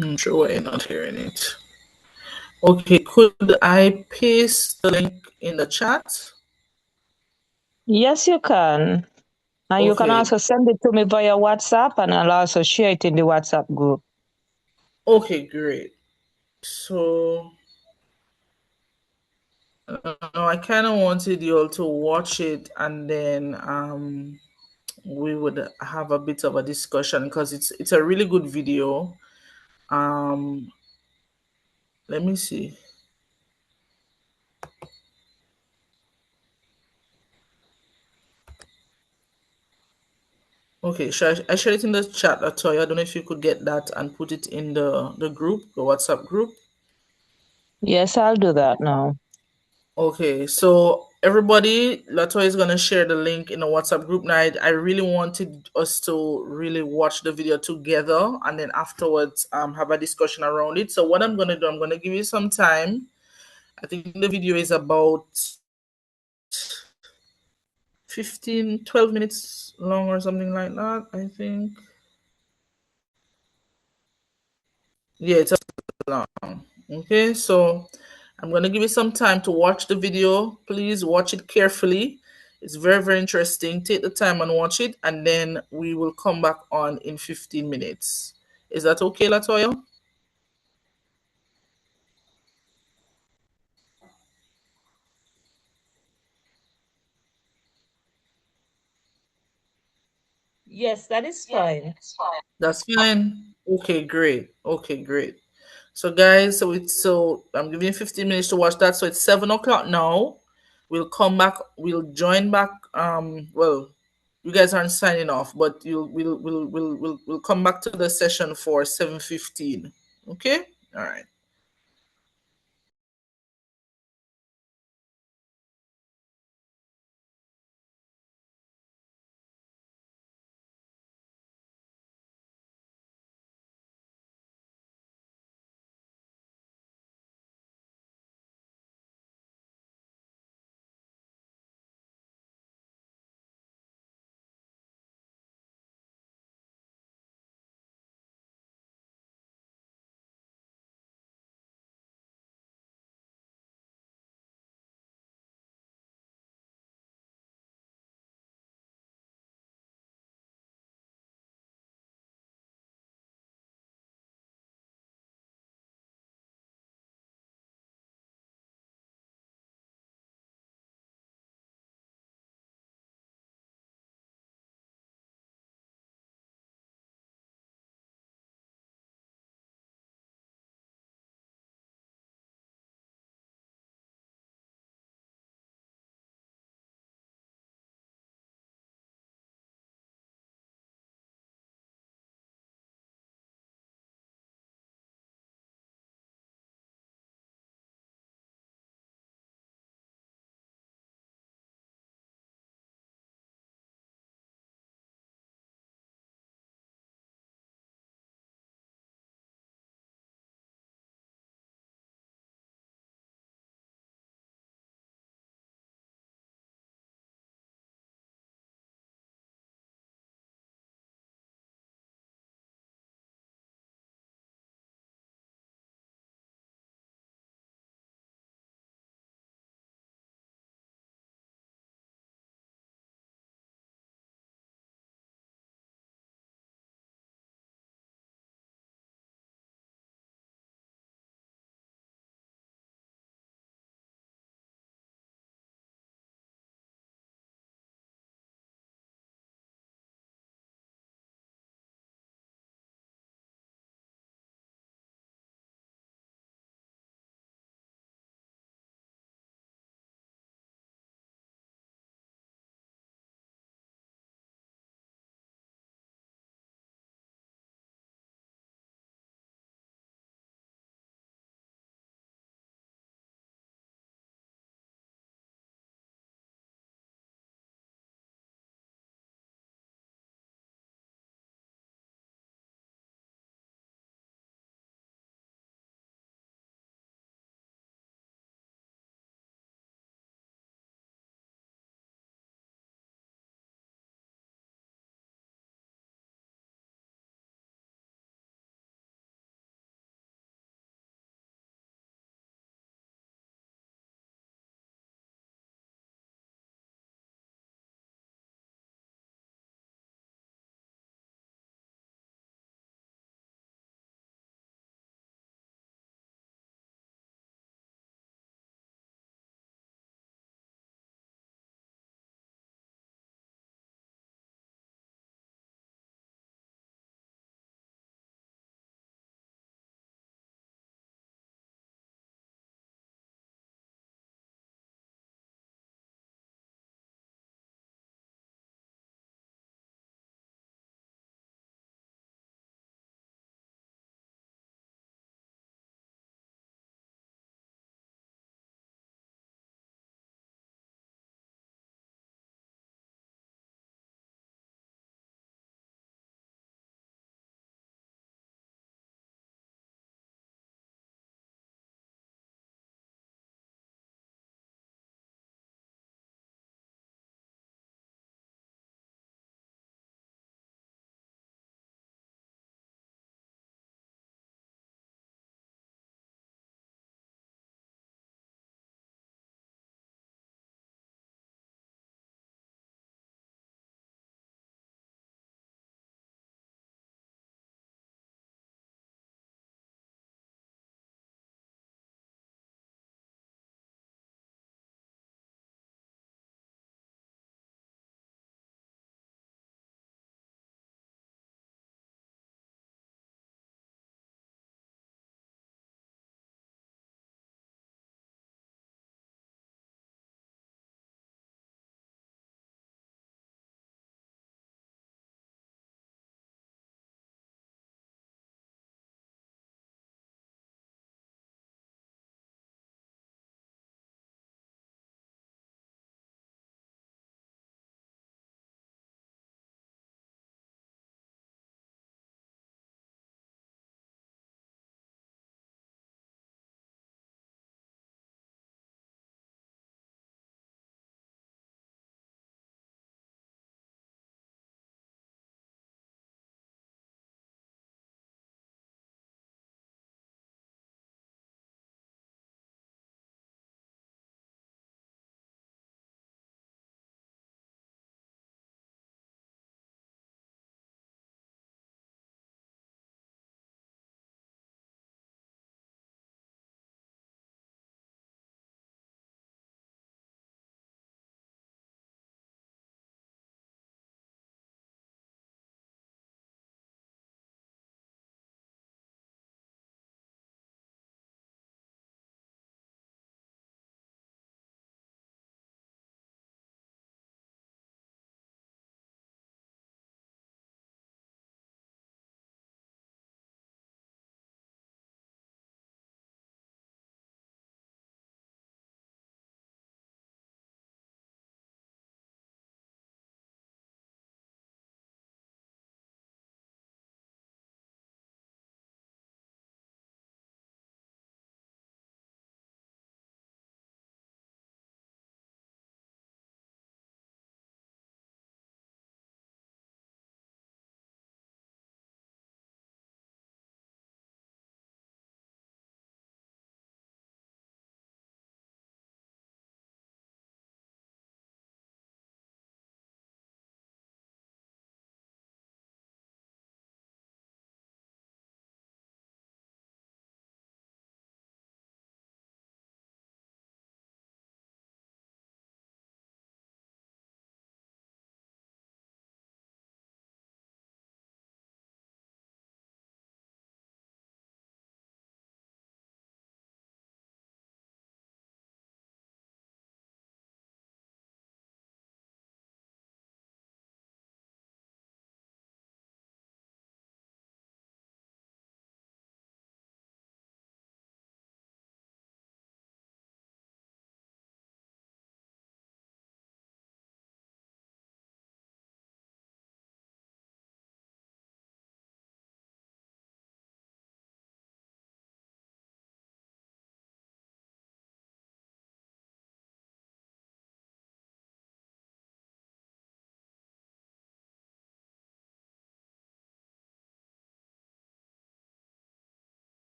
Speaker 2: I'm sure why you're not hearing it. Okay, could I paste the link in the chat?
Speaker 1: Yes, you can. And you can
Speaker 2: Okay,
Speaker 1: also send it to me via WhatsApp, and I'll also share it in the WhatsApp group.
Speaker 2: okay, great. So I kind of wanted you all to watch it and then we would have a bit of a discussion because it's a really good video. Um, let me see. Okay, I share it in the chat, Latoya? I don't know if you could get that and put it in the group, the WhatsApp group.
Speaker 1: Yes, I'll do that now.
Speaker 2: Okay, so everybody, Latoya is gonna share the link in the WhatsApp group night. I really wanted us to really watch the video together and then afterwards have a discussion around it. So what I'm gonna do, I'm gonna give you some time. I think the video is about 15, 12 minutes long or something like that, I think. Yeah, it's long. Okay, so I'm going to give you some time to watch the video. Please watch it carefully. It's very, very interesting. Take the time and watch it, and then we will come back on in 15 minutes. Is that okay, Latoya?
Speaker 1: Yes, that is fine.
Speaker 2: That's fine. Okay, great. Okay, great. So guys, so I'm giving you 15 minutes to watch that. So it's 7 o'clock now. We'll come back, we'll join back. Well, you guys aren't signing off, but we'll come back to the session for 7:15. Okay? All right.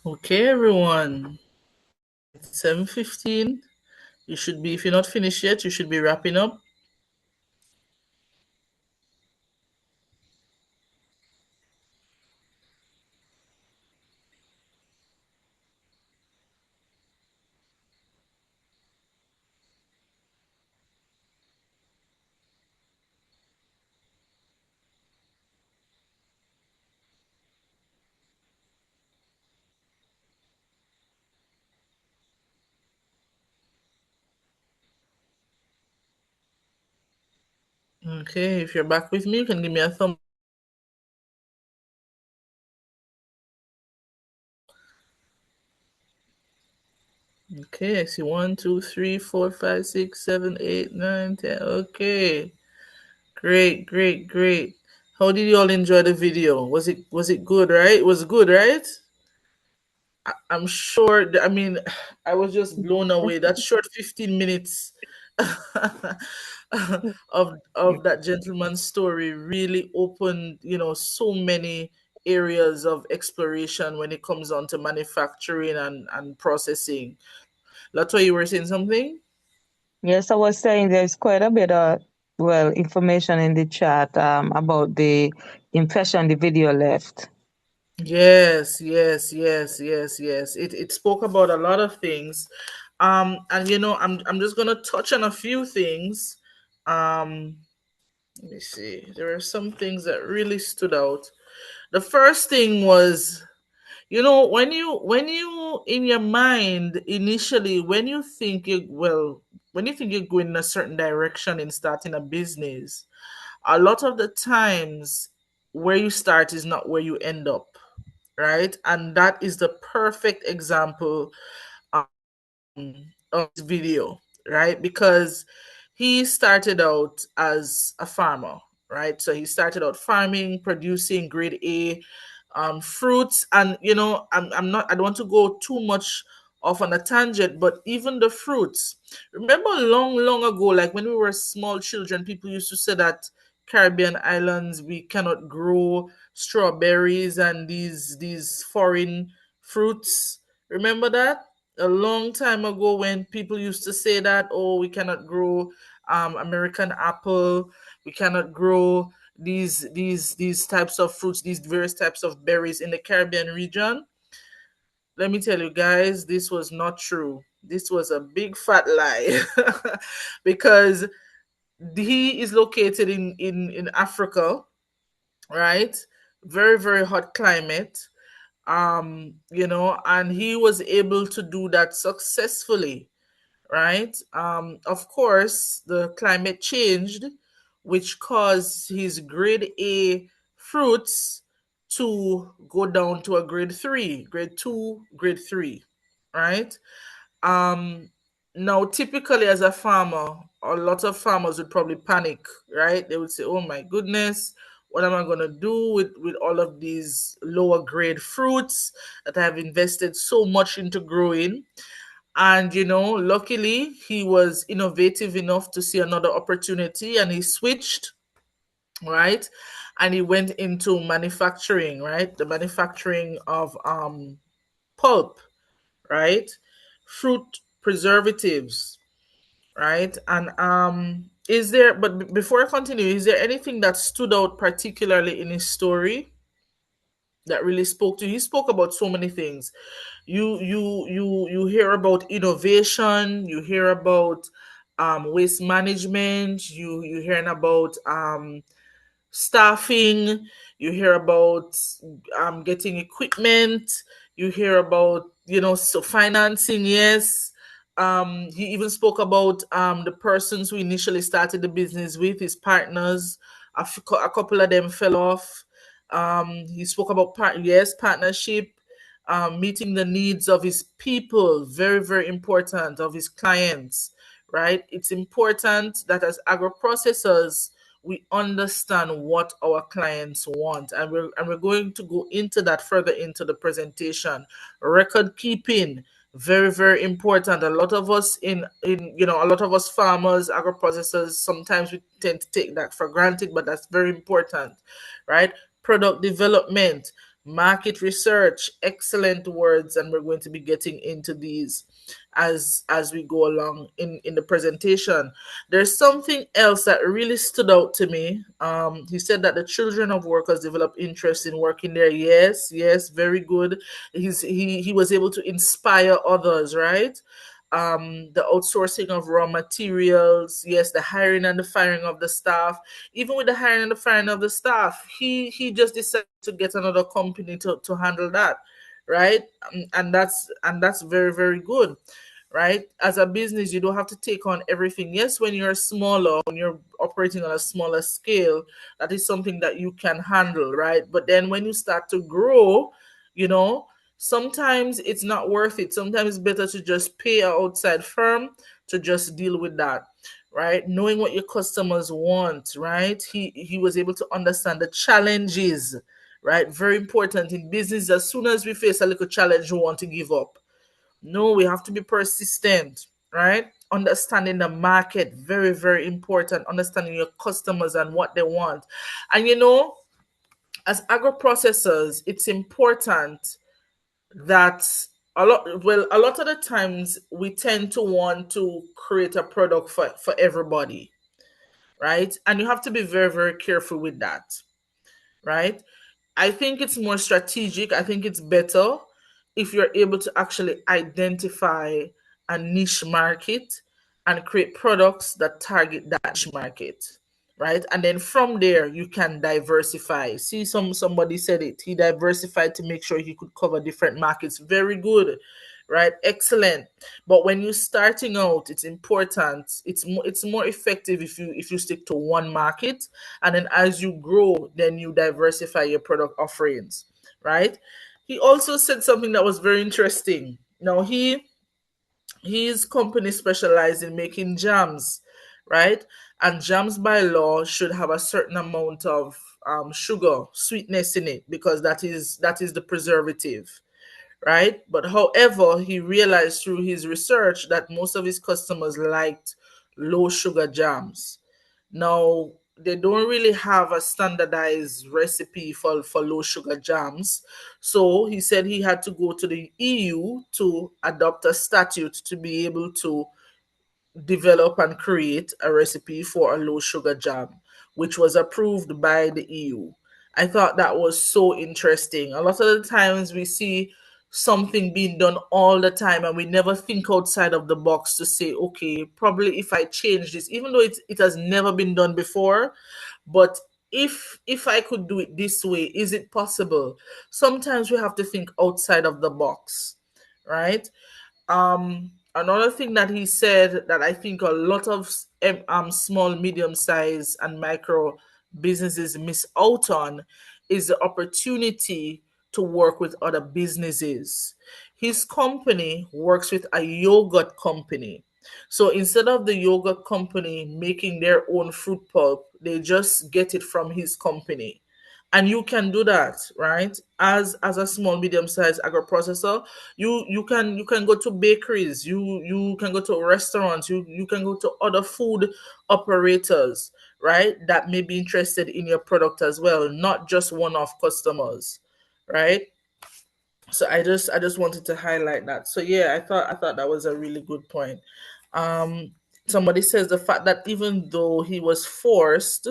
Speaker 2: Okay, everyone. It's 7:15. You should be, if you're not finished yet, you should be wrapping up. Okay, if you're back with me, you can give me a thumb. Okay, I see 1, 2, 3, 4, 5, 6, 7, 8, 9, 10. Okay, great, great, great. How did you all enjoy the video? Was it good, right? It was good, right? I'm sure. I mean, I was just blown away. That short 15 minutes of that gentleman's story really opened, so many areas of exploration when it comes on to manufacturing and processing. Latoya, you were saying something?
Speaker 1: Yes, I was saying there's quite a bit of, well, information in the chat about the impression the video left.
Speaker 2: Yes, yes, yes, yes, yes. It spoke about a lot of things. And I'm just gonna touch on a few things. Um, Let me see. There are some things that really stood out. The first thing was, when you in your mind initially, when you think you're going in a certain direction in starting a business, a lot of the times where you start is not where you end up, right? And that is the perfect example of this video, right? Because he started out as a farmer, right? So he started out farming, producing grade A fruits, and I don't want to go too much off on a tangent, but even the fruits. Remember, long, long ago, like when we were small children, people used to say that Caribbean islands we cannot grow strawberries and these foreign fruits. Remember that? A long time ago when people used to say that, oh, we cannot grow American apple, we cannot grow these types of fruits, these various types of berries in the Caribbean region. Let me tell you guys, this was not true. This was a big fat lie. Because he is located in Africa, right? Very, very hot climate. And he was able to do that successfully, right? Of course, the climate changed, which caused his grade A fruits to go down to a grade 3, grade 2, grade 3, right? Um, Now, typically, as a farmer, a lot of farmers would probably panic, right? They would say, "Oh my goodness, what am I going to do with all of these lower grade fruits that I have invested so much into growing?" And luckily, he was innovative enough to see another opportunity, and he switched, right? And he went into manufacturing, right? The manufacturing of pulp, right? Fruit preservatives, right? And is there, but before I continue, is there anything that stood out particularly in his story that really spoke to you? He spoke about so many things. You hear about innovation, you hear about waste management, you hearing about staffing, you hear about getting equipment, you hear about so financing, yes. He even spoke about the persons who initially started the business with his partners. A couple of them fell off. He spoke about partnership, meeting the needs of his people, very, very important, of his clients, right? It's important that as agro processors we understand what our clients want, and we're going to go into that further into the presentation. Record keeping, very, very important. A lot of us a lot of us farmers, agro processors, sometimes we tend to take that for granted, but that's very important, right? Product development, market research, excellent words, and we're going to be getting into these as we go along in the presentation. There's something else that really stood out to me. He said that the children of workers develop interest in working there. Yes, yes, very good. He was able to inspire others, right? The outsourcing of raw materials, yes, the hiring and the firing of the staff. Even with the hiring and the firing of the staff, he just decided to get another company to handle that, right? And that's very, very good, right? As a business, you don't have to take on everything. Yes, when you're smaller, when you're operating on a smaller scale, that is something that you can handle, right? But then when you start to grow, you know, sometimes it's not worth it. Sometimes it's better to just pay an outside firm to just deal with that, right? Knowing what your customers want, right? He was able to understand the challenges, right? Very important in business. As soon as we face a little challenge, we want to give up. No, we have to be persistent, right? Understanding the market, very, very important. Understanding your customers and what they want. And as agro processors, it's important that a lot of the times we tend to want to create a product for everybody, right? And you have to be very, very careful with that, right? I think it's more strategic. I think it's better if you're able to actually identify a niche market and create products that target that niche market, right? And then from there you can diversify. See, somebody said it. He diversified to make sure he could cover different markets. Very good, right? Excellent. But when you're starting out, it's important. It's more effective if you stick to one market, and then as you grow, then you diversify your product offerings, right? He also said something that was very interesting. Now, his company specialized in making jams, right? And jams by law should have a certain amount of sugar sweetness in it, because that is the preservative, right? But however, he realized through his research that most of his customers liked low sugar jams. Now, they don't really have a standardized recipe for low sugar jams. So he said he had to go to the EU to adopt a statute to be able to develop and create a recipe for a low sugar jam, which was approved by the EU. I thought that was so interesting. A lot of the times we see something being done all the time and we never think outside of the box to say, okay, probably if I change this, even though it has never been done before, but if I could do it this way, is it possible? Sometimes we have to think outside of the box, right? Another thing that he said that I think a lot of small, medium size, and micro businesses miss out on is the opportunity to work with other businesses. His company works with a yogurt company. So instead of the yogurt company making their own fruit pulp, they just get it from his company. And you can do that, right? As a small medium sized agro processor, you can go to bakeries, you can go to restaurants, you can go to other food operators, right, that may be interested in your product as well, not just one off customers, right? So I just wanted to highlight that. So yeah, I thought that was a really good point. um Somebody says the fact that even though he was forced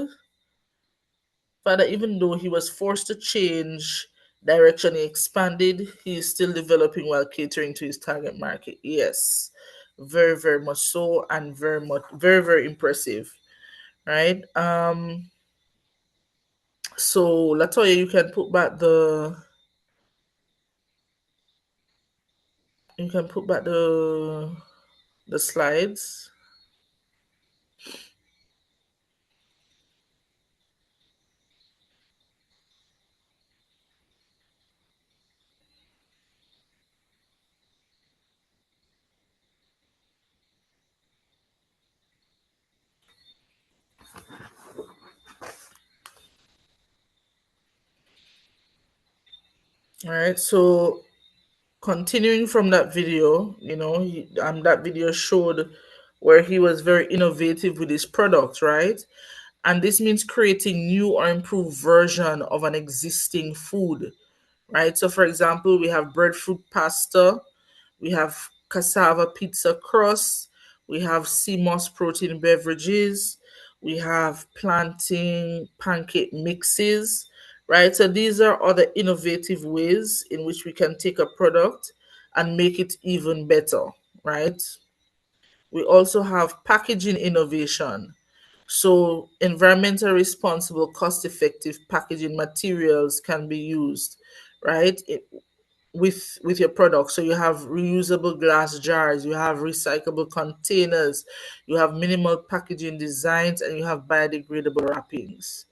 Speaker 2: to change direction, he expanded, he is still developing while catering to his target market. Yes, very, very much so, and very much, very, very impressive, right? So Latoya, you can put back the slides. All right. So continuing from that video, that video showed where he was very innovative with his product, right? And this means creating new or improved version of an existing food, right? So, for example, we have breadfruit pasta, we have cassava pizza crust, we have sea moss protein beverages, we have plantain pancake mixes, right? So, these are other innovative ways in which we can take a product and make it even better, right? We also have packaging innovation. So, environmentally responsible, cost effective packaging materials can be used, right? With your product. So you have reusable glass jars, you have recyclable containers, you have minimal packaging designs, and you have biodegradable wrappings,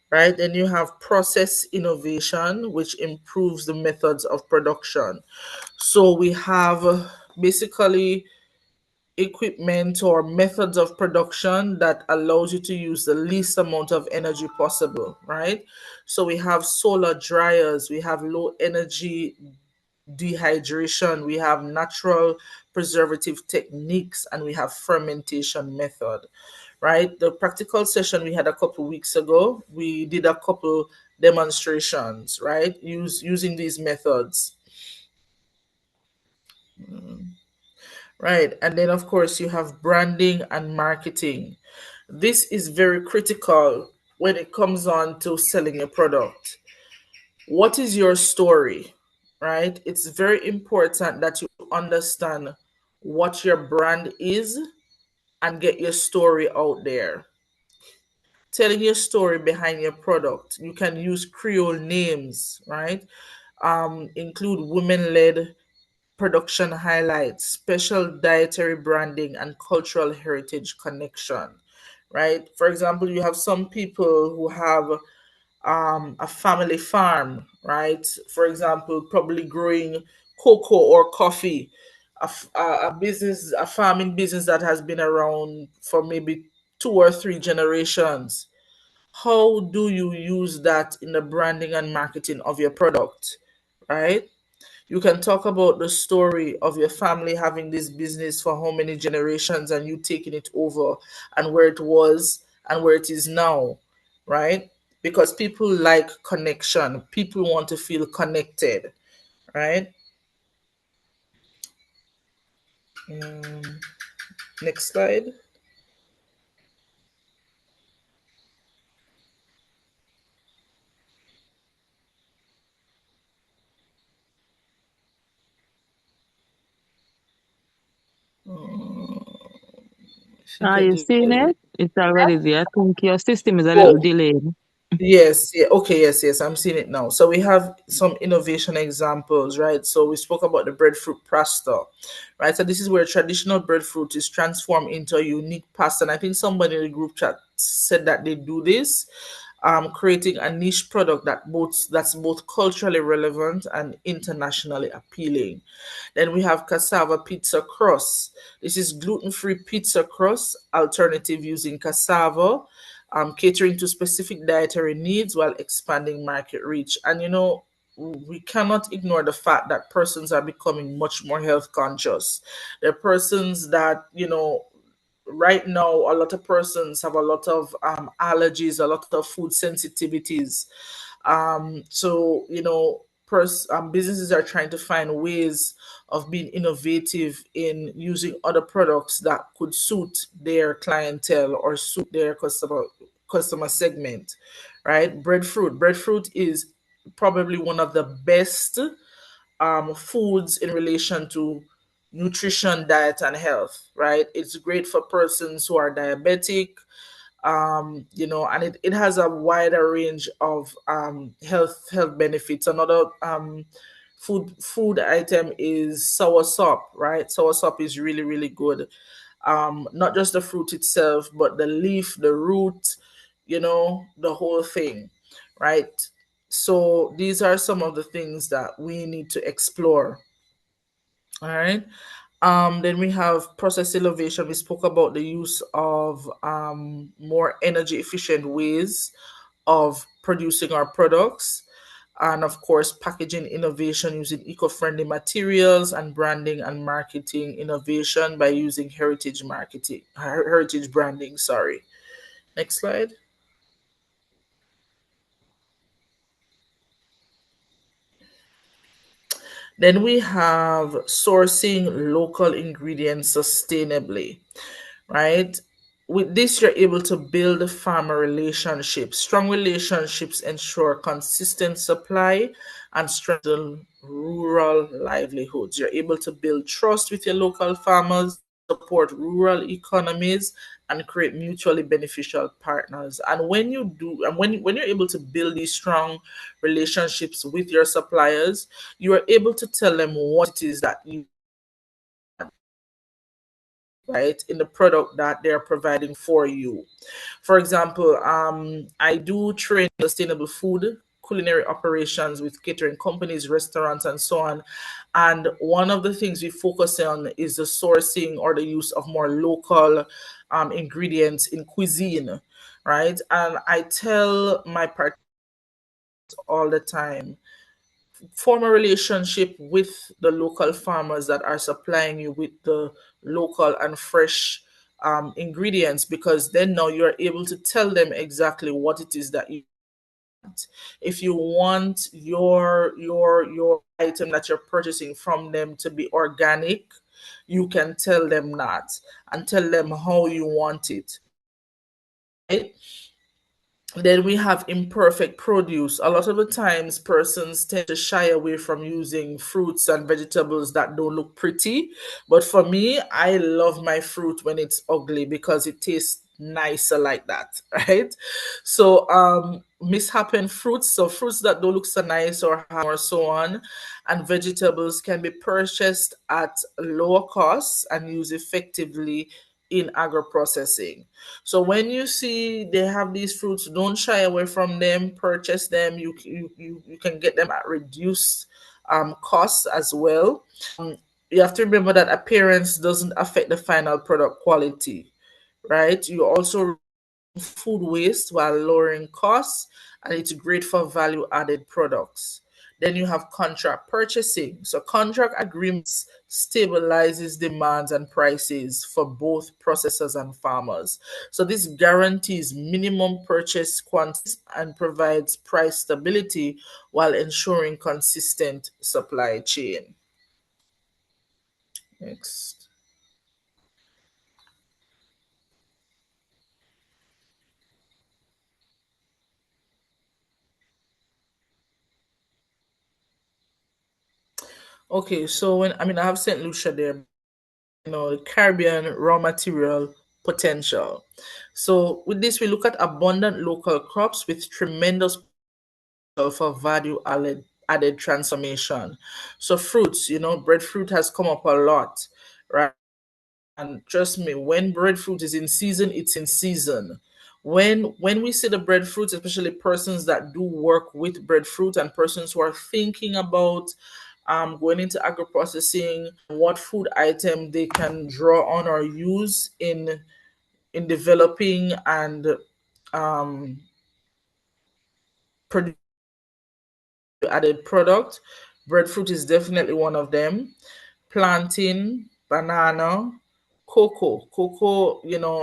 Speaker 2: right? Then you have process innovation, which improves the methods of production. So we have basically equipment or methods of production that allows you to use the least amount of energy possible, right? So we have solar dryers, we have low energy dehydration, we have natural preservative techniques, and we have fermentation method, right? The practical session we had a couple weeks ago, we did a couple demonstrations, right? Using these methods, right? And then of course you have branding and marketing. This is very critical when it comes on to selling a product. What is your story, right? It's very important that you understand what your brand is and get your story out there. Telling your story behind your product. You can use Creole names, right? Include women led production highlights, special dietary branding, and cultural heritage connection, right? For example, you have some people who have a family farm, right? For example, probably growing cocoa or coffee, a business, a farming business that has been around for maybe 2 or 3 generations. How do you use that in the branding and marketing of your product, right? You can talk about the story of your family having this business for how many generations and you taking it over and where it was and where it is now, right? Because people like connection, people want to feel connected, right? Um, Next slide. I think
Speaker 1: Are
Speaker 2: you're
Speaker 1: you seeing
Speaker 2: doing.
Speaker 1: it? It's already there. I think your system is a little
Speaker 2: Oh,
Speaker 1: delayed.
Speaker 2: yes, yeah, okay, yes, yes, I'm seeing it now. So we have some innovation examples, right? So we spoke about the breadfruit pasta, right? So this is where traditional breadfruit is transformed into a unique pasta. And I think somebody in the group chat said that they do this, creating a niche product that's both culturally relevant and internationally appealing. Then we have cassava pizza crust. This is gluten-free pizza crust alternative using cassava, catering to specific dietary needs while expanding market reach. And we cannot ignore the fact that persons are becoming much more health conscious. There are persons that, right now, a lot of persons have a lot of allergies, a lot of food sensitivities. So, businesses are trying to find ways of being innovative in using other products that could suit their clientele or suit their customer segment, right? Breadfruit is probably one of the best foods in relation to nutrition, diet, and health, right? It's great for persons who are diabetic, and it has a wider range of health benefits. Another food item is soursop, right? Soursop is really, really good. Not just the fruit itself, but the leaf, the root, the whole thing, right? So these are some of the things that we need to explore. All right. Then we have process innovation. We spoke about the use of more energy efficient ways of producing our products. And of course, packaging innovation using eco friendly materials and branding and marketing innovation by using heritage branding. Sorry. Next slide. Then we have sourcing local ingredients sustainably, right? With this, you're able to build farmer relationships. Strong relationships ensure consistent supply and strengthen rural livelihoods. You're able to build trust with your local farmers, support rural economies, and create mutually beneficial partners. And when you do, and when you're able to build these strong relationships with your suppliers, you are able to tell them what it is that you right in the product that they're providing for you. For example, I do train sustainable food culinary operations with catering companies, restaurants, and so on. And one of the things we focus on is the sourcing or the use of more local ingredients in cuisine, right? And I tell my partners all the time, form a relationship with the local farmers that are supplying you with the local and fresh ingredients, because then now you're able to tell them exactly what it is that you want. If you want your item that you're purchasing from them to be organic, you can tell them that and tell them how you want it, right? Then we have imperfect produce. A lot of the times, persons tend to shy away from using fruits and vegetables that don't look pretty. But for me, I love my fruit when it's ugly because it tastes nicer like that, right? So, mishapen fruits, so fruits that don't look so nice or ham or so on, and vegetables can be purchased at lower costs and used effectively in agro processing. So when you see they have these fruits, don't shy away from them. Purchase them. You can get them at reduced costs as well. You have to remember that appearance doesn't affect the final product quality, right? You also food waste while lowering costs, and it's great for value added products. Then you have contract purchasing. So contract agreements stabilizes demands and prices for both processors and farmers. So this guarantees minimum purchase quantities and provides price stability while ensuring consistent supply chain. Next. Okay, so when I mean I have St. Lucia there, Caribbean raw material potential. So with this, we look at abundant local crops with tremendous potential for added transformation. So fruits, breadfruit has come up a lot, right? And trust me, when breadfruit is in season, it's in season. When we see the breadfruit, especially persons that do work with breadfruit and persons who are thinking about going into agro processing, what food item they can draw on or use in developing and um, produce added product. Breadfruit is definitely one of them. Plantain, banana, cocoa. Cocoa,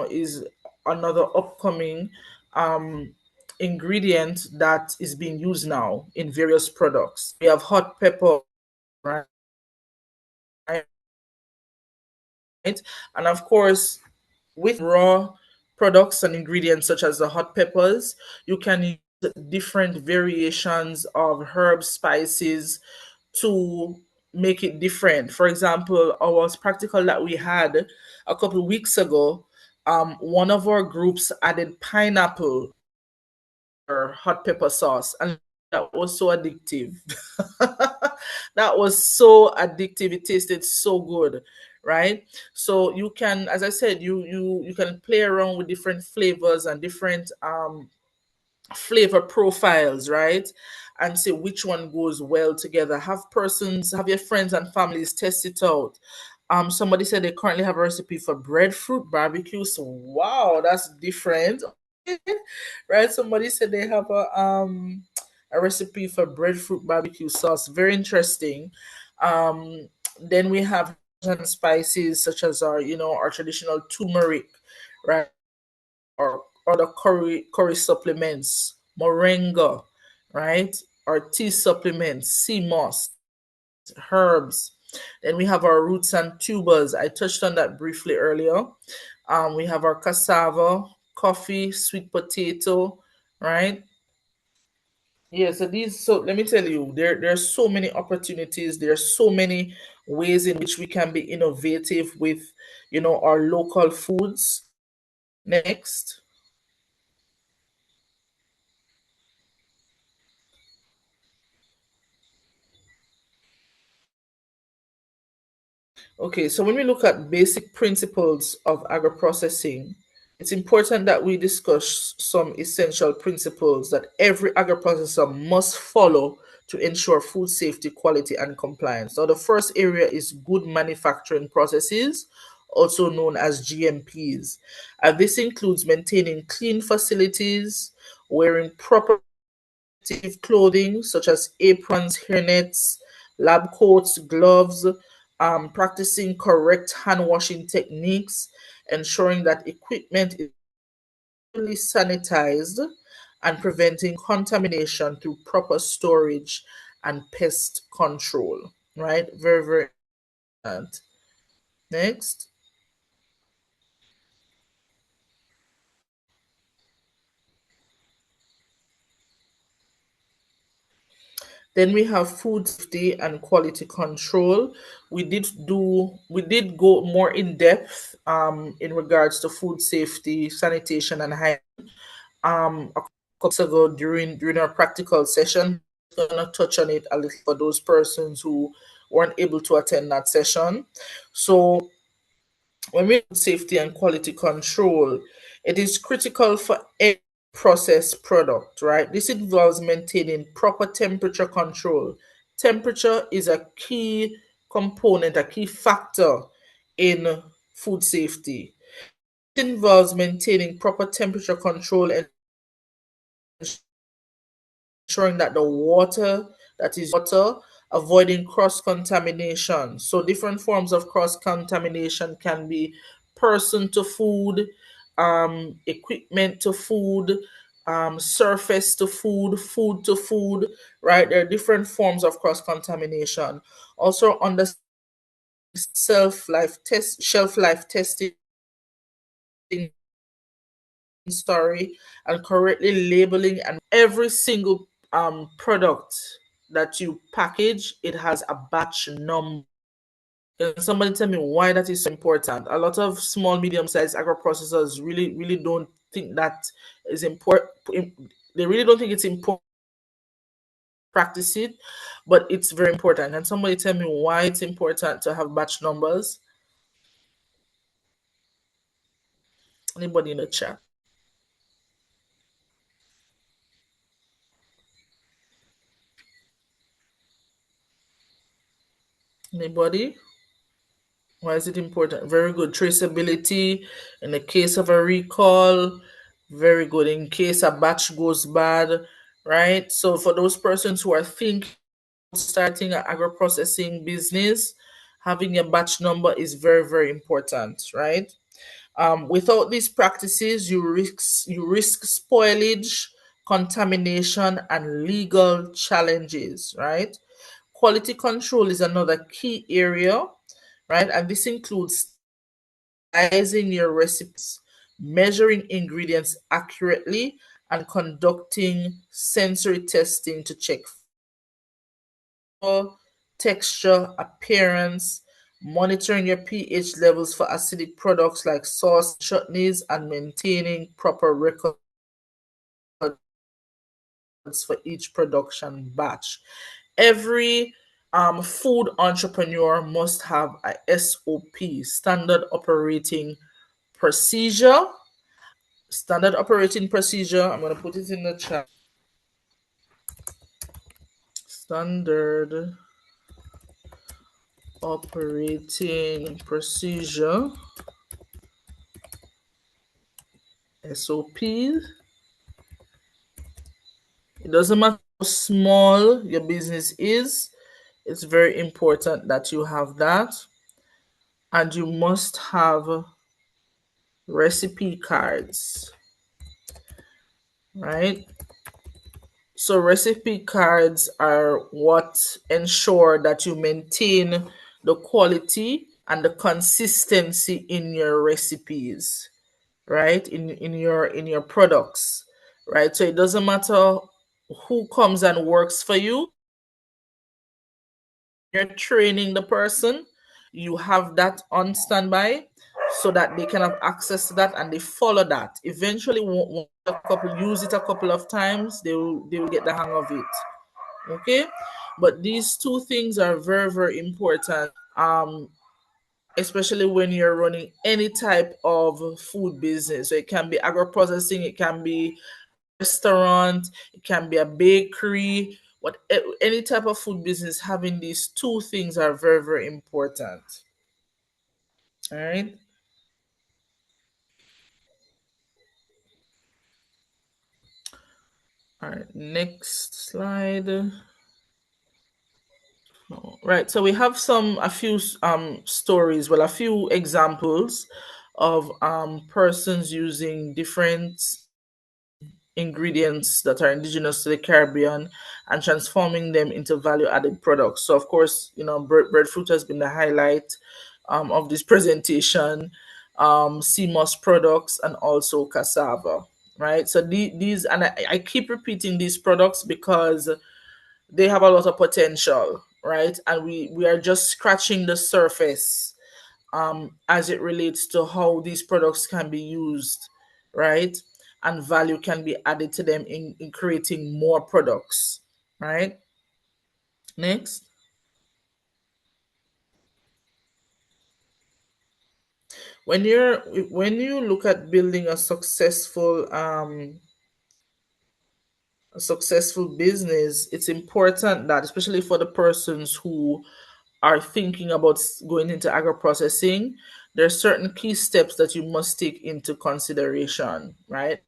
Speaker 2: is another upcoming um, ingredient that is being used now in various products. We have hot pepper, right? And of course, with raw products and ingredients such as the hot peppers, you can use different variations of herbs, spices to make it different. For example, our practical that we had a couple of weeks ago, one of our groups added pineapple or hot pepper sauce, and that was so addictive. That was so addictive. It tasted so good, right? So you can, as I said, you can play around with different flavors and different flavor profiles, right? And see which one goes well together. Have your friends and families test it out. Somebody said they currently have a recipe for breadfruit barbecue. So wow, that's different. Right? Somebody said they have a recipe for breadfruit barbecue sauce. Very interesting. Then we have spices such as our traditional turmeric, right? Or other curry supplements, moringa, right? Or tea supplements, sea moss. herbs. Then we have our roots and tubers. I touched on that briefly earlier. We have our cassava, coffee, sweet potato, right? Yeah, so let me tell you, there are so many opportunities, there are so many ways in which we can be innovative with, our local foods. Next. Okay, so when we look at basic principles of agro-processing, it's important that we discuss some essential principles that every agro-processor must follow to ensure food safety, quality, and compliance. So the first area is good manufacturing processes, also known as GMPs. And this includes maintaining clean facilities, wearing proper protective clothing such as aprons, hairnets, lab coats, gloves, practicing correct hand washing techniques, ensuring that equipment is fully sanitized, and preventing contamination through proper storage and pest control. Right? Very, very important. Next. Then we have food safety and quality control. We did go more in depth in regards to food safety, sanitation, and hygiene a couple ago during our practical session. I'm gonna touch on it a little for those persons who weren't able to attend that session. So when we look at safety and quality control, it is critical for any processed product, right? This involves maintaining proper temperature control. Temperature is a key component, a key factor in food safety. It involves maintaining proper temperature control and ensuring that the water that is water, avoiding cross contamination. So different forms of cross contamination can be person to food, equipment to food, surface to food, food to food, right? There are different forms of cross contamination. Also, under shelf life testing, story, and correctly labeling, and every single product that you package, it has a batch number. Can somebody tell me why that is so important? A lot of small, medium-sized agro processors really don't think that is important. They really don't think it's important to practice it, but it's very important. Can somebody tell me why it's important to have batch numbers? Anybody in the chat? Anybody? Why is it important? Very good. Traceability in the case of a recall. Very good. In case a batch goes bad, right? So for those persons who are thinking of starting an agro-processing business, having a batch number is very, very important, right? Without these practices, you risk spoilage, contamination, and legal challenges, right? Quality control is another key area, right? And this includes analyzing your recipes, measuring ingredients accurately, and conducting sensory testing to check flavor, texture, appearance, monitoring your pH levels for acidic products like sauce, chutneys, and maintaining proper records for each production batch. Every food entrepreneur must have a SOP, standard operating procedure. Standard operating procedure. I'm going to put it in the chat. Standard operating procedure, SOPs. It doesn't matter how small your business is, it's very important that you have that. And you must have recipe cards, right? So recipe cards are what ensure that you maintain the quality and the consistency in your recipes, right? In your products, right? So it doesn't matter who comes and works for you. You're training the person, you have that on standby so that they can have access to that and they follow that. Eventually, once a couple use it a couple of times, they will get the hang of it. Okay, but these two things are very very important. Especially when you're running any type of food business. So it can be agro-processing, it can be restaurant, it can be a bakery, what any type of food business, having these two things are very very important. All right. All right. Next slide. Right. So we have a few stories, well, a few examples of persons using different ingredients that are indigenous to the Caribbean and transforming them into value added products. So, of course, breadfruit has been the highlight of this presentation, sea moss products, and also cassava. Right. So, these, and I keep repeating these products because they have a lot of potential, right? And we are just scratching the surface as it relates to how these products can be used, right? And value can be added to them in creating more products, right? Next. When you look at building a successful business, it's important that, especially for the persons who are thinking about going into agro processing, there are certain key steps that you must take into consideration, right?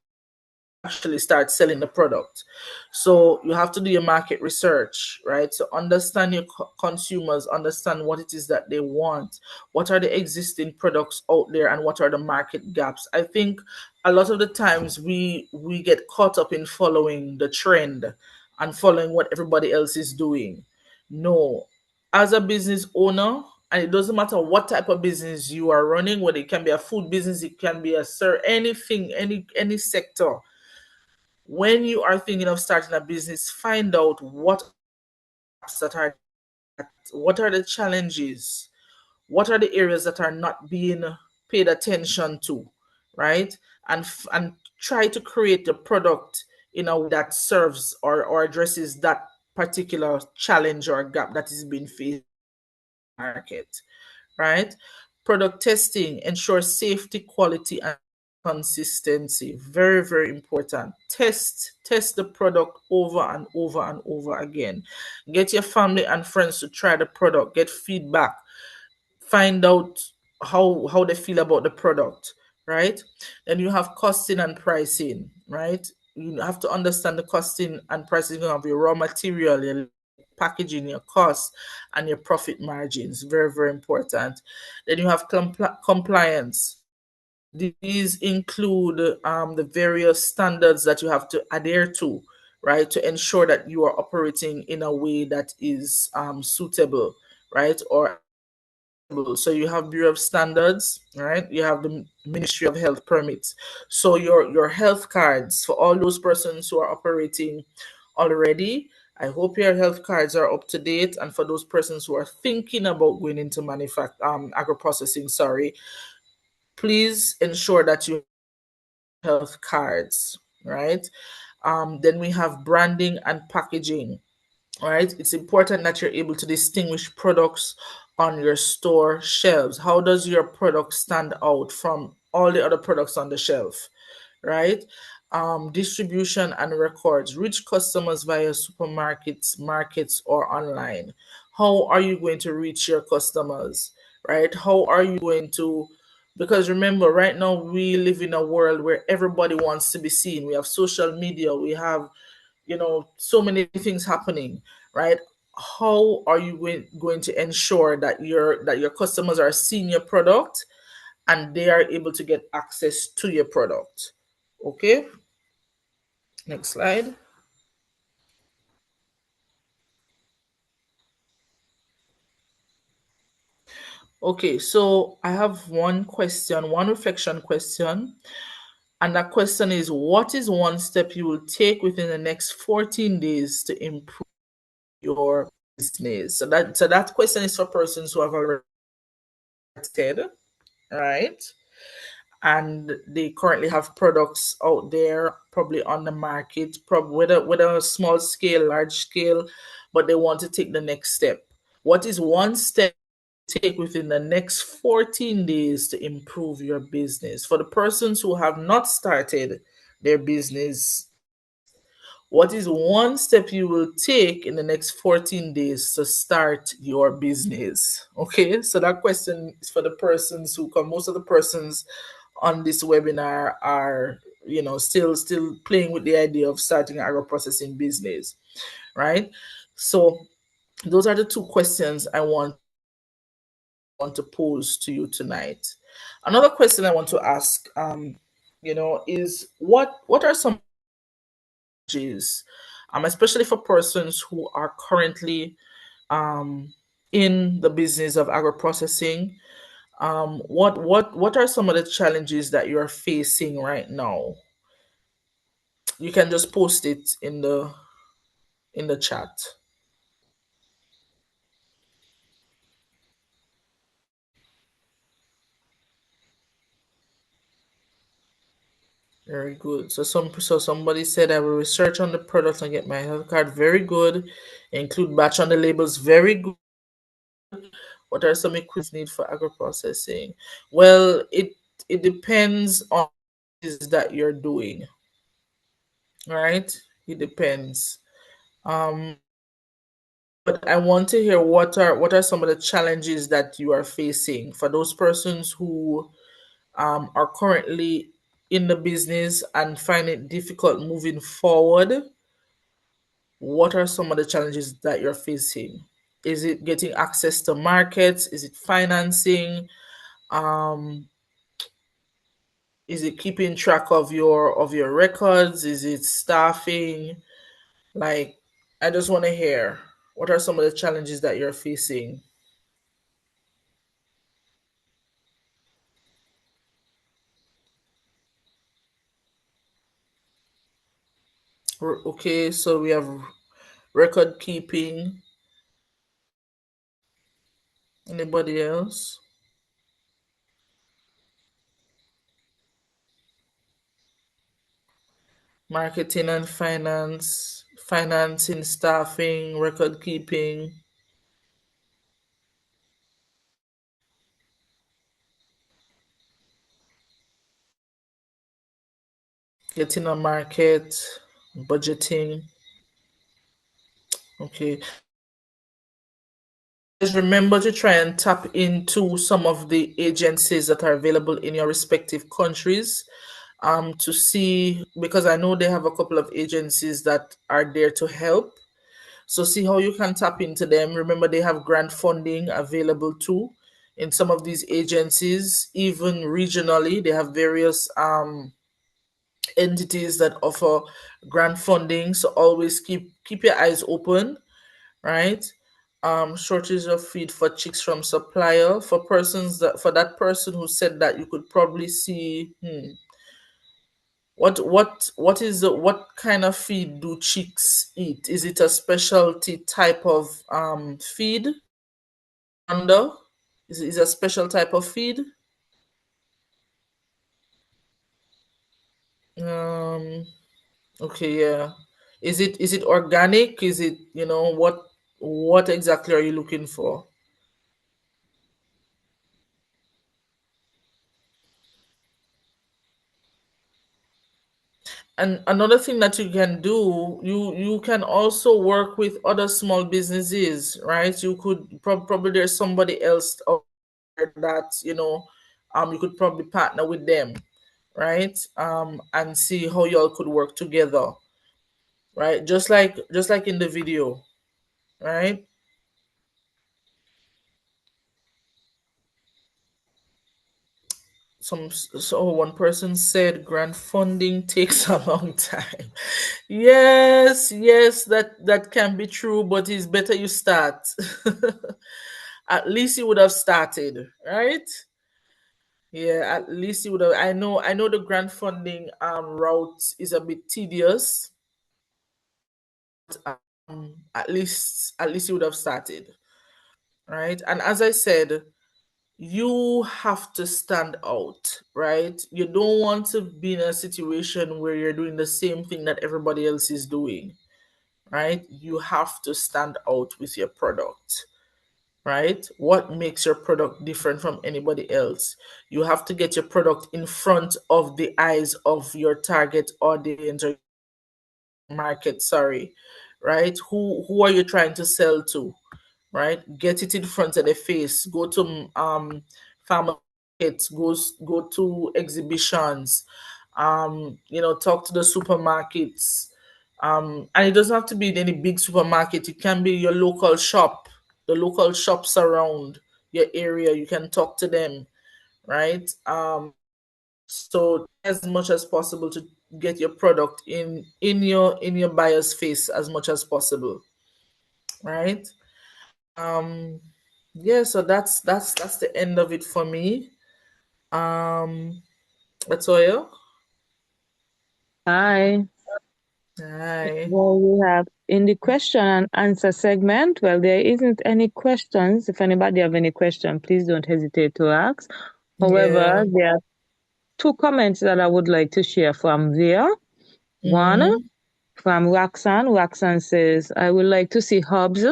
Speaker 2: Actually start selling the product. So you have to do your market research, right? So understand your consumers, understand what it is that they want, what are the existing products out there, and what are the market gaps. I think a lot of the times we get caught up in following the trend and following what everybody else is doing. No, as a business owner, and it doesn't matter what type of business you are running, whether it can be a food business, it can be a anything, any sector. When you are thinking of starting a business, find out that are what are the challenges, what are the areas that are not being paid attention to, right? And try to create a product in a way that serves or addresses that particular challenge or gap that is being faced in the market, right? Product testing ensures safety, quality, and consistency. Very, very important. Test the product over and over and over again. Get your family and friends to try the product, get feedback, find out how they feel about the product, right? Then you have costing and pricing, right? You have to understand the costing and pricing of your raw material, your packaging, your cost, and your profit margins. Very, very important. Then you have compliance. These include the various standards that you have to adhere to, right, to ensure that you are operating in a way that is suitable, right, or so you have Bureau of Standards, right? You have the Ministry of Health permits. So your health cards for all those persons who are operating already. I hope your health cards are up to date. And for those persons who are thinking about going into agro processing, sorry, please ensure that you have health cards, right? Then we have branding and packaging. All right, it's important that you're able to distinguish products on your store shelves. How does your product stand out from all the other products on the shelf, right? Distribution and records. Reach customers via supermarkets, markets, or online. How are you going to reach your customers, right? How are you going to, because remember, right now we live in a world where everybody wants to be seen. We have social media, we have so many things happening, right? How are you going to ensure that your customers are seeing your product and they are able to get access to your product? Okay, next slide. Okay, so I have one question, one reflection question. And that question is, what is one step you will take within the next 14 days to improve your business? So that question is for persons who have already started, right? And they currently have products out there, probably on the market, probably with a small scale, large scale, but they want to take the next step. What is one step take within the next 14 days to improve your business? For the persons who have not started their business, what is one step you will take in the next 14 days to start your business? Okay, so that question is for the persons who come. Most of the persons on this webinar are, still playing with the idea of starting an agro-processing business, right? So those are the two questions I want to pose to you tonight. Another question I want to ask, is what are some challenges, especially for persons who are currently um, in the business of agro processing. What are some of the challenges that you're facing right now? You can just post it in the chat. Very good. So somebody said I will research on the product and get my health card. Very good. Include batch on the labels. Very good. What are some equipments need for agro processing? Well, it depends on what it is that you're doing, right? It depends. Um, but I want to hear what are some of the challenges that you are facing for those persons who are currently in the business and find it difficult moving forward. What are some of the challenges that you're facing? Is it getting access to markets? Is it financing? Um, is it keeping track of your records? Is it staffing? Like, I just want to hear what are some of the challenges that you're facing. Okay, so we have record keeping. Anybody else? Marketing and finance, financing, staffing, record keeping, getting a market, budgeting. Okay. Just remember to try and tap into some of the agencies that are available in your respective countries, to see, because I know they have a couple of agencies that are there to help. So see how you can tap into them. Remember, they have grant funding available too in some of these agencies, even regionally. They have various entities that offer grant funding. So always keep your eyes open, right? Shortage of feed for chicks from supplier. For that person who said that, you could probably see, what kind of feed do chicks eat? Is it a specialty type of feed? Under is a special type of feed. Um, okay, yeah. Is it organic? Is it, what exactly are you looking for? And another thing that you can do, you can also work with other small businesses, right? You could probably, there's somebody else out there that, you could probably partner with them, right? And see how y'all could work together, right? Just like in the video, right? So one person said grant funding takes a long time. Yes, that can be true, but it's better you start. At least you would have started, right? Yeah, at least you would have. I know the grant funding route is a bit tedious. At least you would have started, right? And as I said, you have to stand out, right? You don't want to be in a situation where you're doing the same thing that everybody else is doing, right? You have to stand out with your product, right? What makes your product different from anybody else? You have to get your product in front of the eyes of your target audience or market, sorry, right? Who are you trying to sell to? Right? Get it in front of the face. Go to farmer markets, go to exhibitions, talk to the supermarkets. And it doesn't have to be in any big supermarket. It can be your local shop, the local shops around your area. You can talk to them, right? So as much as possible to get your product in your buyer's face as much as possible, right? Um, yeah, so that's the end of it for me. Um, Latoya.
Speaker 1: Hi.
Speaker 2: Hi.
Speaker 1: Well, we have in the question and answer segment. Well, there isn't any questions. If anybody have any question, please don't hesitate to ask. However,
Speaker 2: Yeah.
Speaker 1: there are two comments that I would like to share from there. One
Speaker 2: Mm-hmm.
Speaker 1: from Roxanne. Roxanne says, I would like to see hubs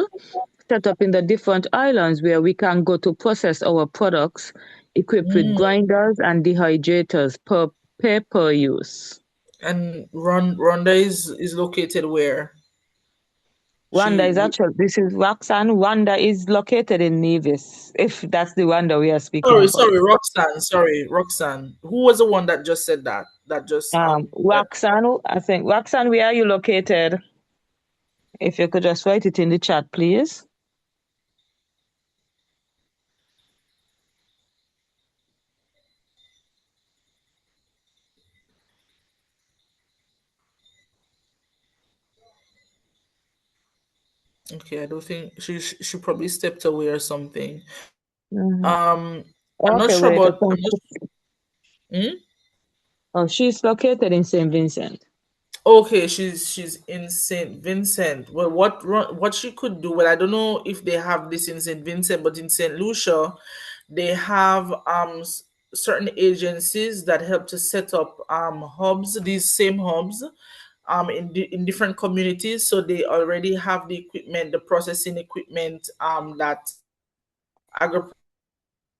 Speaker 1: set up in the different islands where we can go to process our products equipped with
Speaker 2: Mm.
Speaker 1: grinders and dehydrators per pay per use.
Speaker 2: And Rhonda is located where?
Speaker 1: Wanda
Speaker 2: She
Speaker 1: is actually, this is Roxanne. Wanda is located in Nevis, if that's the Wanda we are speaking about.
Speaker 2: sorry, Roxanne. Sorry, Roxanne. Who was the one that just said that? That just that
Speaker 1: Roxanne, I think, Roxanne, where are you located? If you could just write it in the chat, please.
Speaker 2: okay, I don't think she probably stepped away or something.
Speaker 1: Mhm.
Speaker 2: Um I'm not
Speaker 1: Okay,
Speaker 2: sure
Speaker 1: wait.
Speaker 2: about I'm not hmm?
Speaker 1: Oh, she's located in St. Vincent.
Speaker 2: Okay, she's in Saint Vincent. Well, what she could do? Well, I don't know if they have this in Saint Vincent, but in Saint Lucia, they have certain agencies that help to set up hubs. These same hubs in different communities. So they already have the equipment, the processing equipment that agri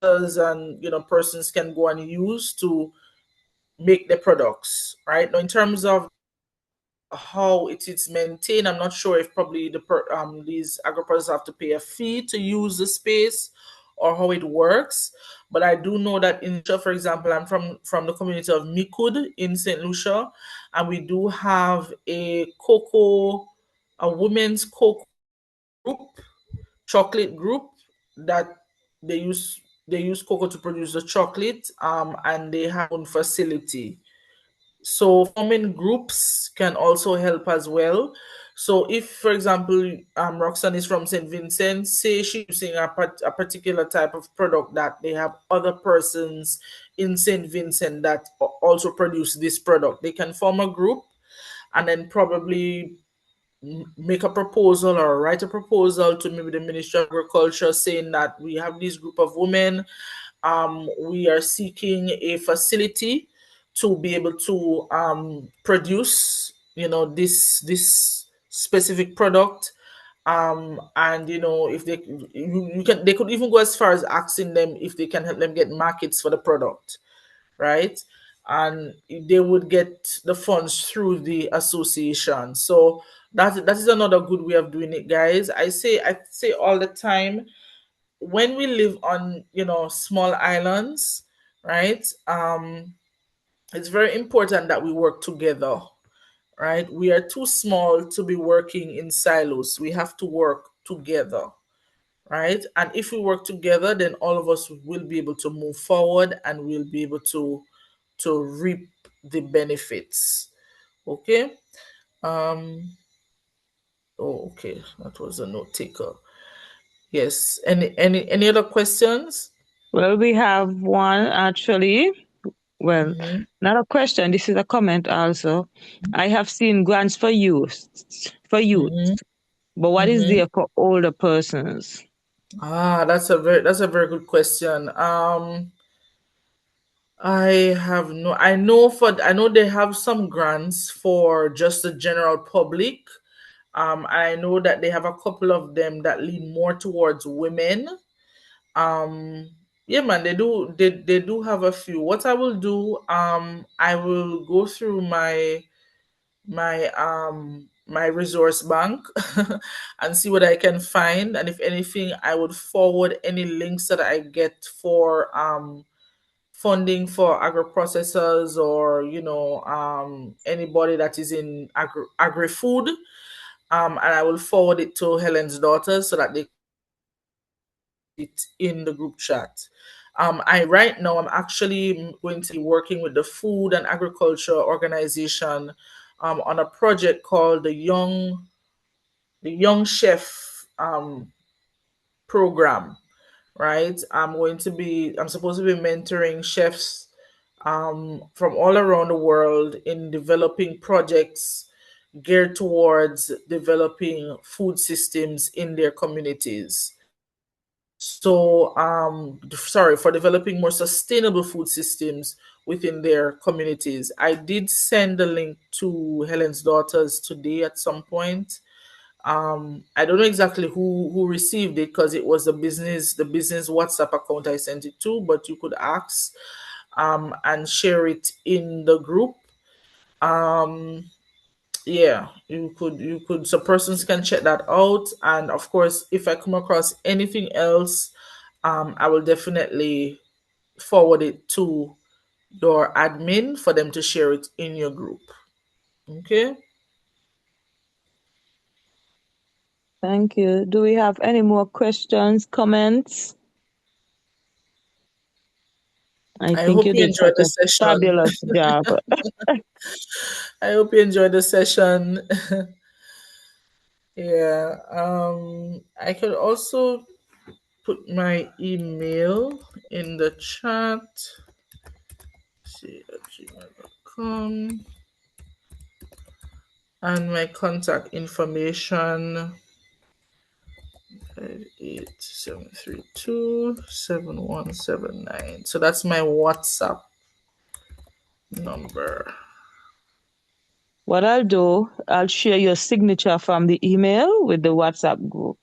Speaker 2: and persons can go and use to make the products. Right now, in terms of how it is maintained. I'm not sure if probably these agriculturists have to pay a fee to use the space or how it works. But I do know that in Lucia, for example, I'm from the community of Mikud in St. Lucia, and we do have a women's cocoa group, chocolate group that they use cocoa to produce the chocolate, and they have own facility. So forming groups can also help as well. So if, for example, Roxanne is from St. Vincent, say she's using a particular type of product that they have other persons in St. Vincent that also produce this product, they can form a group and then probably make a proposal or write a proposal to maybe the Ministry of Agriculture saying that we have this group of women, we are seeking a facility to be able to produce, this specific product. And if you can, they could even go as far as asking them if they can help them get markets for the product, right? And they would get the funds through the association. So that is another good way of doing it, guys. I say all the time, when we live on small islands, right? It's very important that we work together, right? We are too small to be working in silos. We have to work together, right? And if we work together, then all of us will be able to move forward and we'll be able to reap the benefits. Okay. um oh, okay, that was a note taker. Yes. Any other questions?
Speaker 1: Well, we have one actually. Well,
Speaker 2: Mm-hmm.
Speaker 1: not a question. This is a comment also. I have seen grants for youth,
Speaker 2: Mm-hmm.
Speaker 1: but what is
Speaker 2: Mm-hmm.
Speaker 1: there for older persons?
Speaker 2: That's a very good question. I know they have some grants for just the general public. I know that they have a couple of them that lean more towards women. Um, yeah, man, they do have a few. What I will do, I will go through my resource bank and see what I can find, and if anything, I would forward any links that I get for funding for agro-processors, or anybody that is in agri-food, and I will forward it to Helen's daughters so that they can it in the group chat. I right now I'm actually going to be working with the Food and Agriculture Organization on a project called the Young Chef program. Right, I'm supposed to be mentoring chefs from all around the world in developing projects geared towards developing food systems in their communities. So, sorry, for developing more sustainable food systems within their communities. I did send the link to Helen's daughters today at some point. I don't know exactly who received it, because it was the business WhatsApp account I sent it to, but you could ask and share it in the group. Um, yeah, you could so persons can check that out, and of course, if I come across anything else, I will definitely forward it to your admin for them to share it in your group. Okay.
Speaker 1: Thank you. Do we have any more questions, comments? I
Speaker 2: I
Speaker 1: think
Speaker 2: hope
Speaker 1: you
Speaker 2: you
Speaker 1: did
Speaker 2: enjoyed
Speaker 1: such
Speaker 2: the
Speaker 1: a
Speaker 2: session.
Speaker 1: fabulous job.
Speaker 2: I hope you enjoyed the session. Yeah. I could also put my email in the chat. See at gmail.com, and my contact information 587327179. So that's my WhatsApp number.
Speaker 1: What I'll do, I'll share your signature from the email with the WhatsApp group.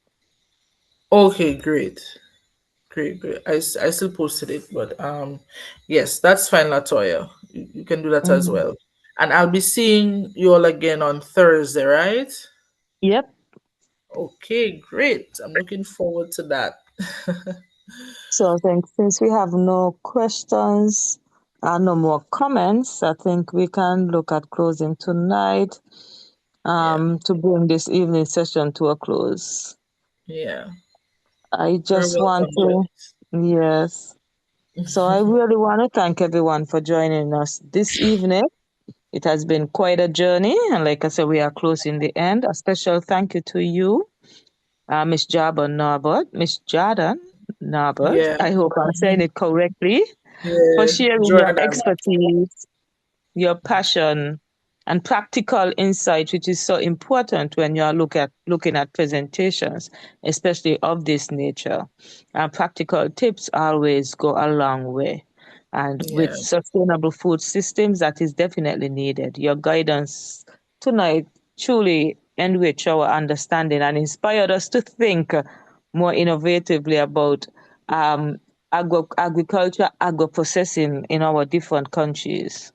Speaker 2: Okay, great. Great, great. I still posted it, but yes, that's fine, Latoya. You can do that as
Speaker 1: Mhm.
Speaker 2: well. And I'll be seeing you all again on Thursday, right?
Speaker 1: Yep.
Speaker 2: Okay, great. I'm looking forward to that.
Speaker 1: So I think since we have no questions and no more comments, I think we can look at closing tonight
Speaker 2: Yeah,
Speaker 1: to bring this evening session to a close.
Speaker 2: yeah.
Speaker 1: I
Speaker 2: You're
Speaker 1: just want
Speaker 2: welcome,
Speaker 1: to,
Speaker 2: Joyce.
Speaker 1: yes. So I really want to thank everyone for joining us this evening. It has been quite a journey, and like I said, we are closing the end. A special thank you to you, Miss Jabon Norbert, Miss Jordan Norbert.
Speaker 2: Yeah,
Speaker 1: I hope I'm saying
Speaker 2: mhm.
Speaker 1: it correctly, for
Speaker 2: Yeah,
Speaker 1: sharing your
Speaker 2: Jordan.
Speaker 1: expertise, your passion, and practical insight, which is so important when you are looking at presentations, especially of this nature. And practical tips always go a long way. And with
Speaker 2: Yeah,
Speaker 1: sustainable food systems, that is definitely needed. Your guidance tonight truly enriched our understanding and inspired us to think more innovatively about agriculture, agro-processing in our different countries.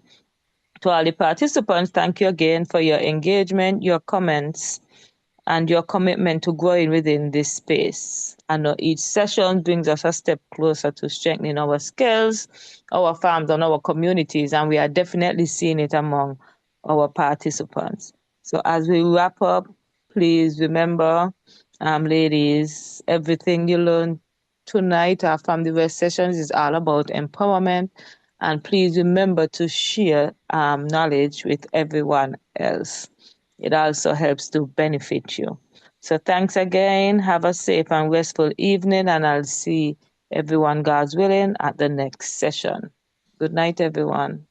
Speaker 1: To all the participants, thank you again for your engagement, your comments, and your commitment to growing within this space. I know each session brings us a step closer to strengthening our skills, our farms, and our communities, and we are definitely seeing it among our participants. So as we wrap up, please remember, ladies, everything you learned tonight from the West sessions is all about empowerment. And please remember to share knowledge with everyone else. It also helps to benefit you. So thanks again. Have a safe and restful evening, and I'll see everyone, God's willing, at the next session. Good night, everyone.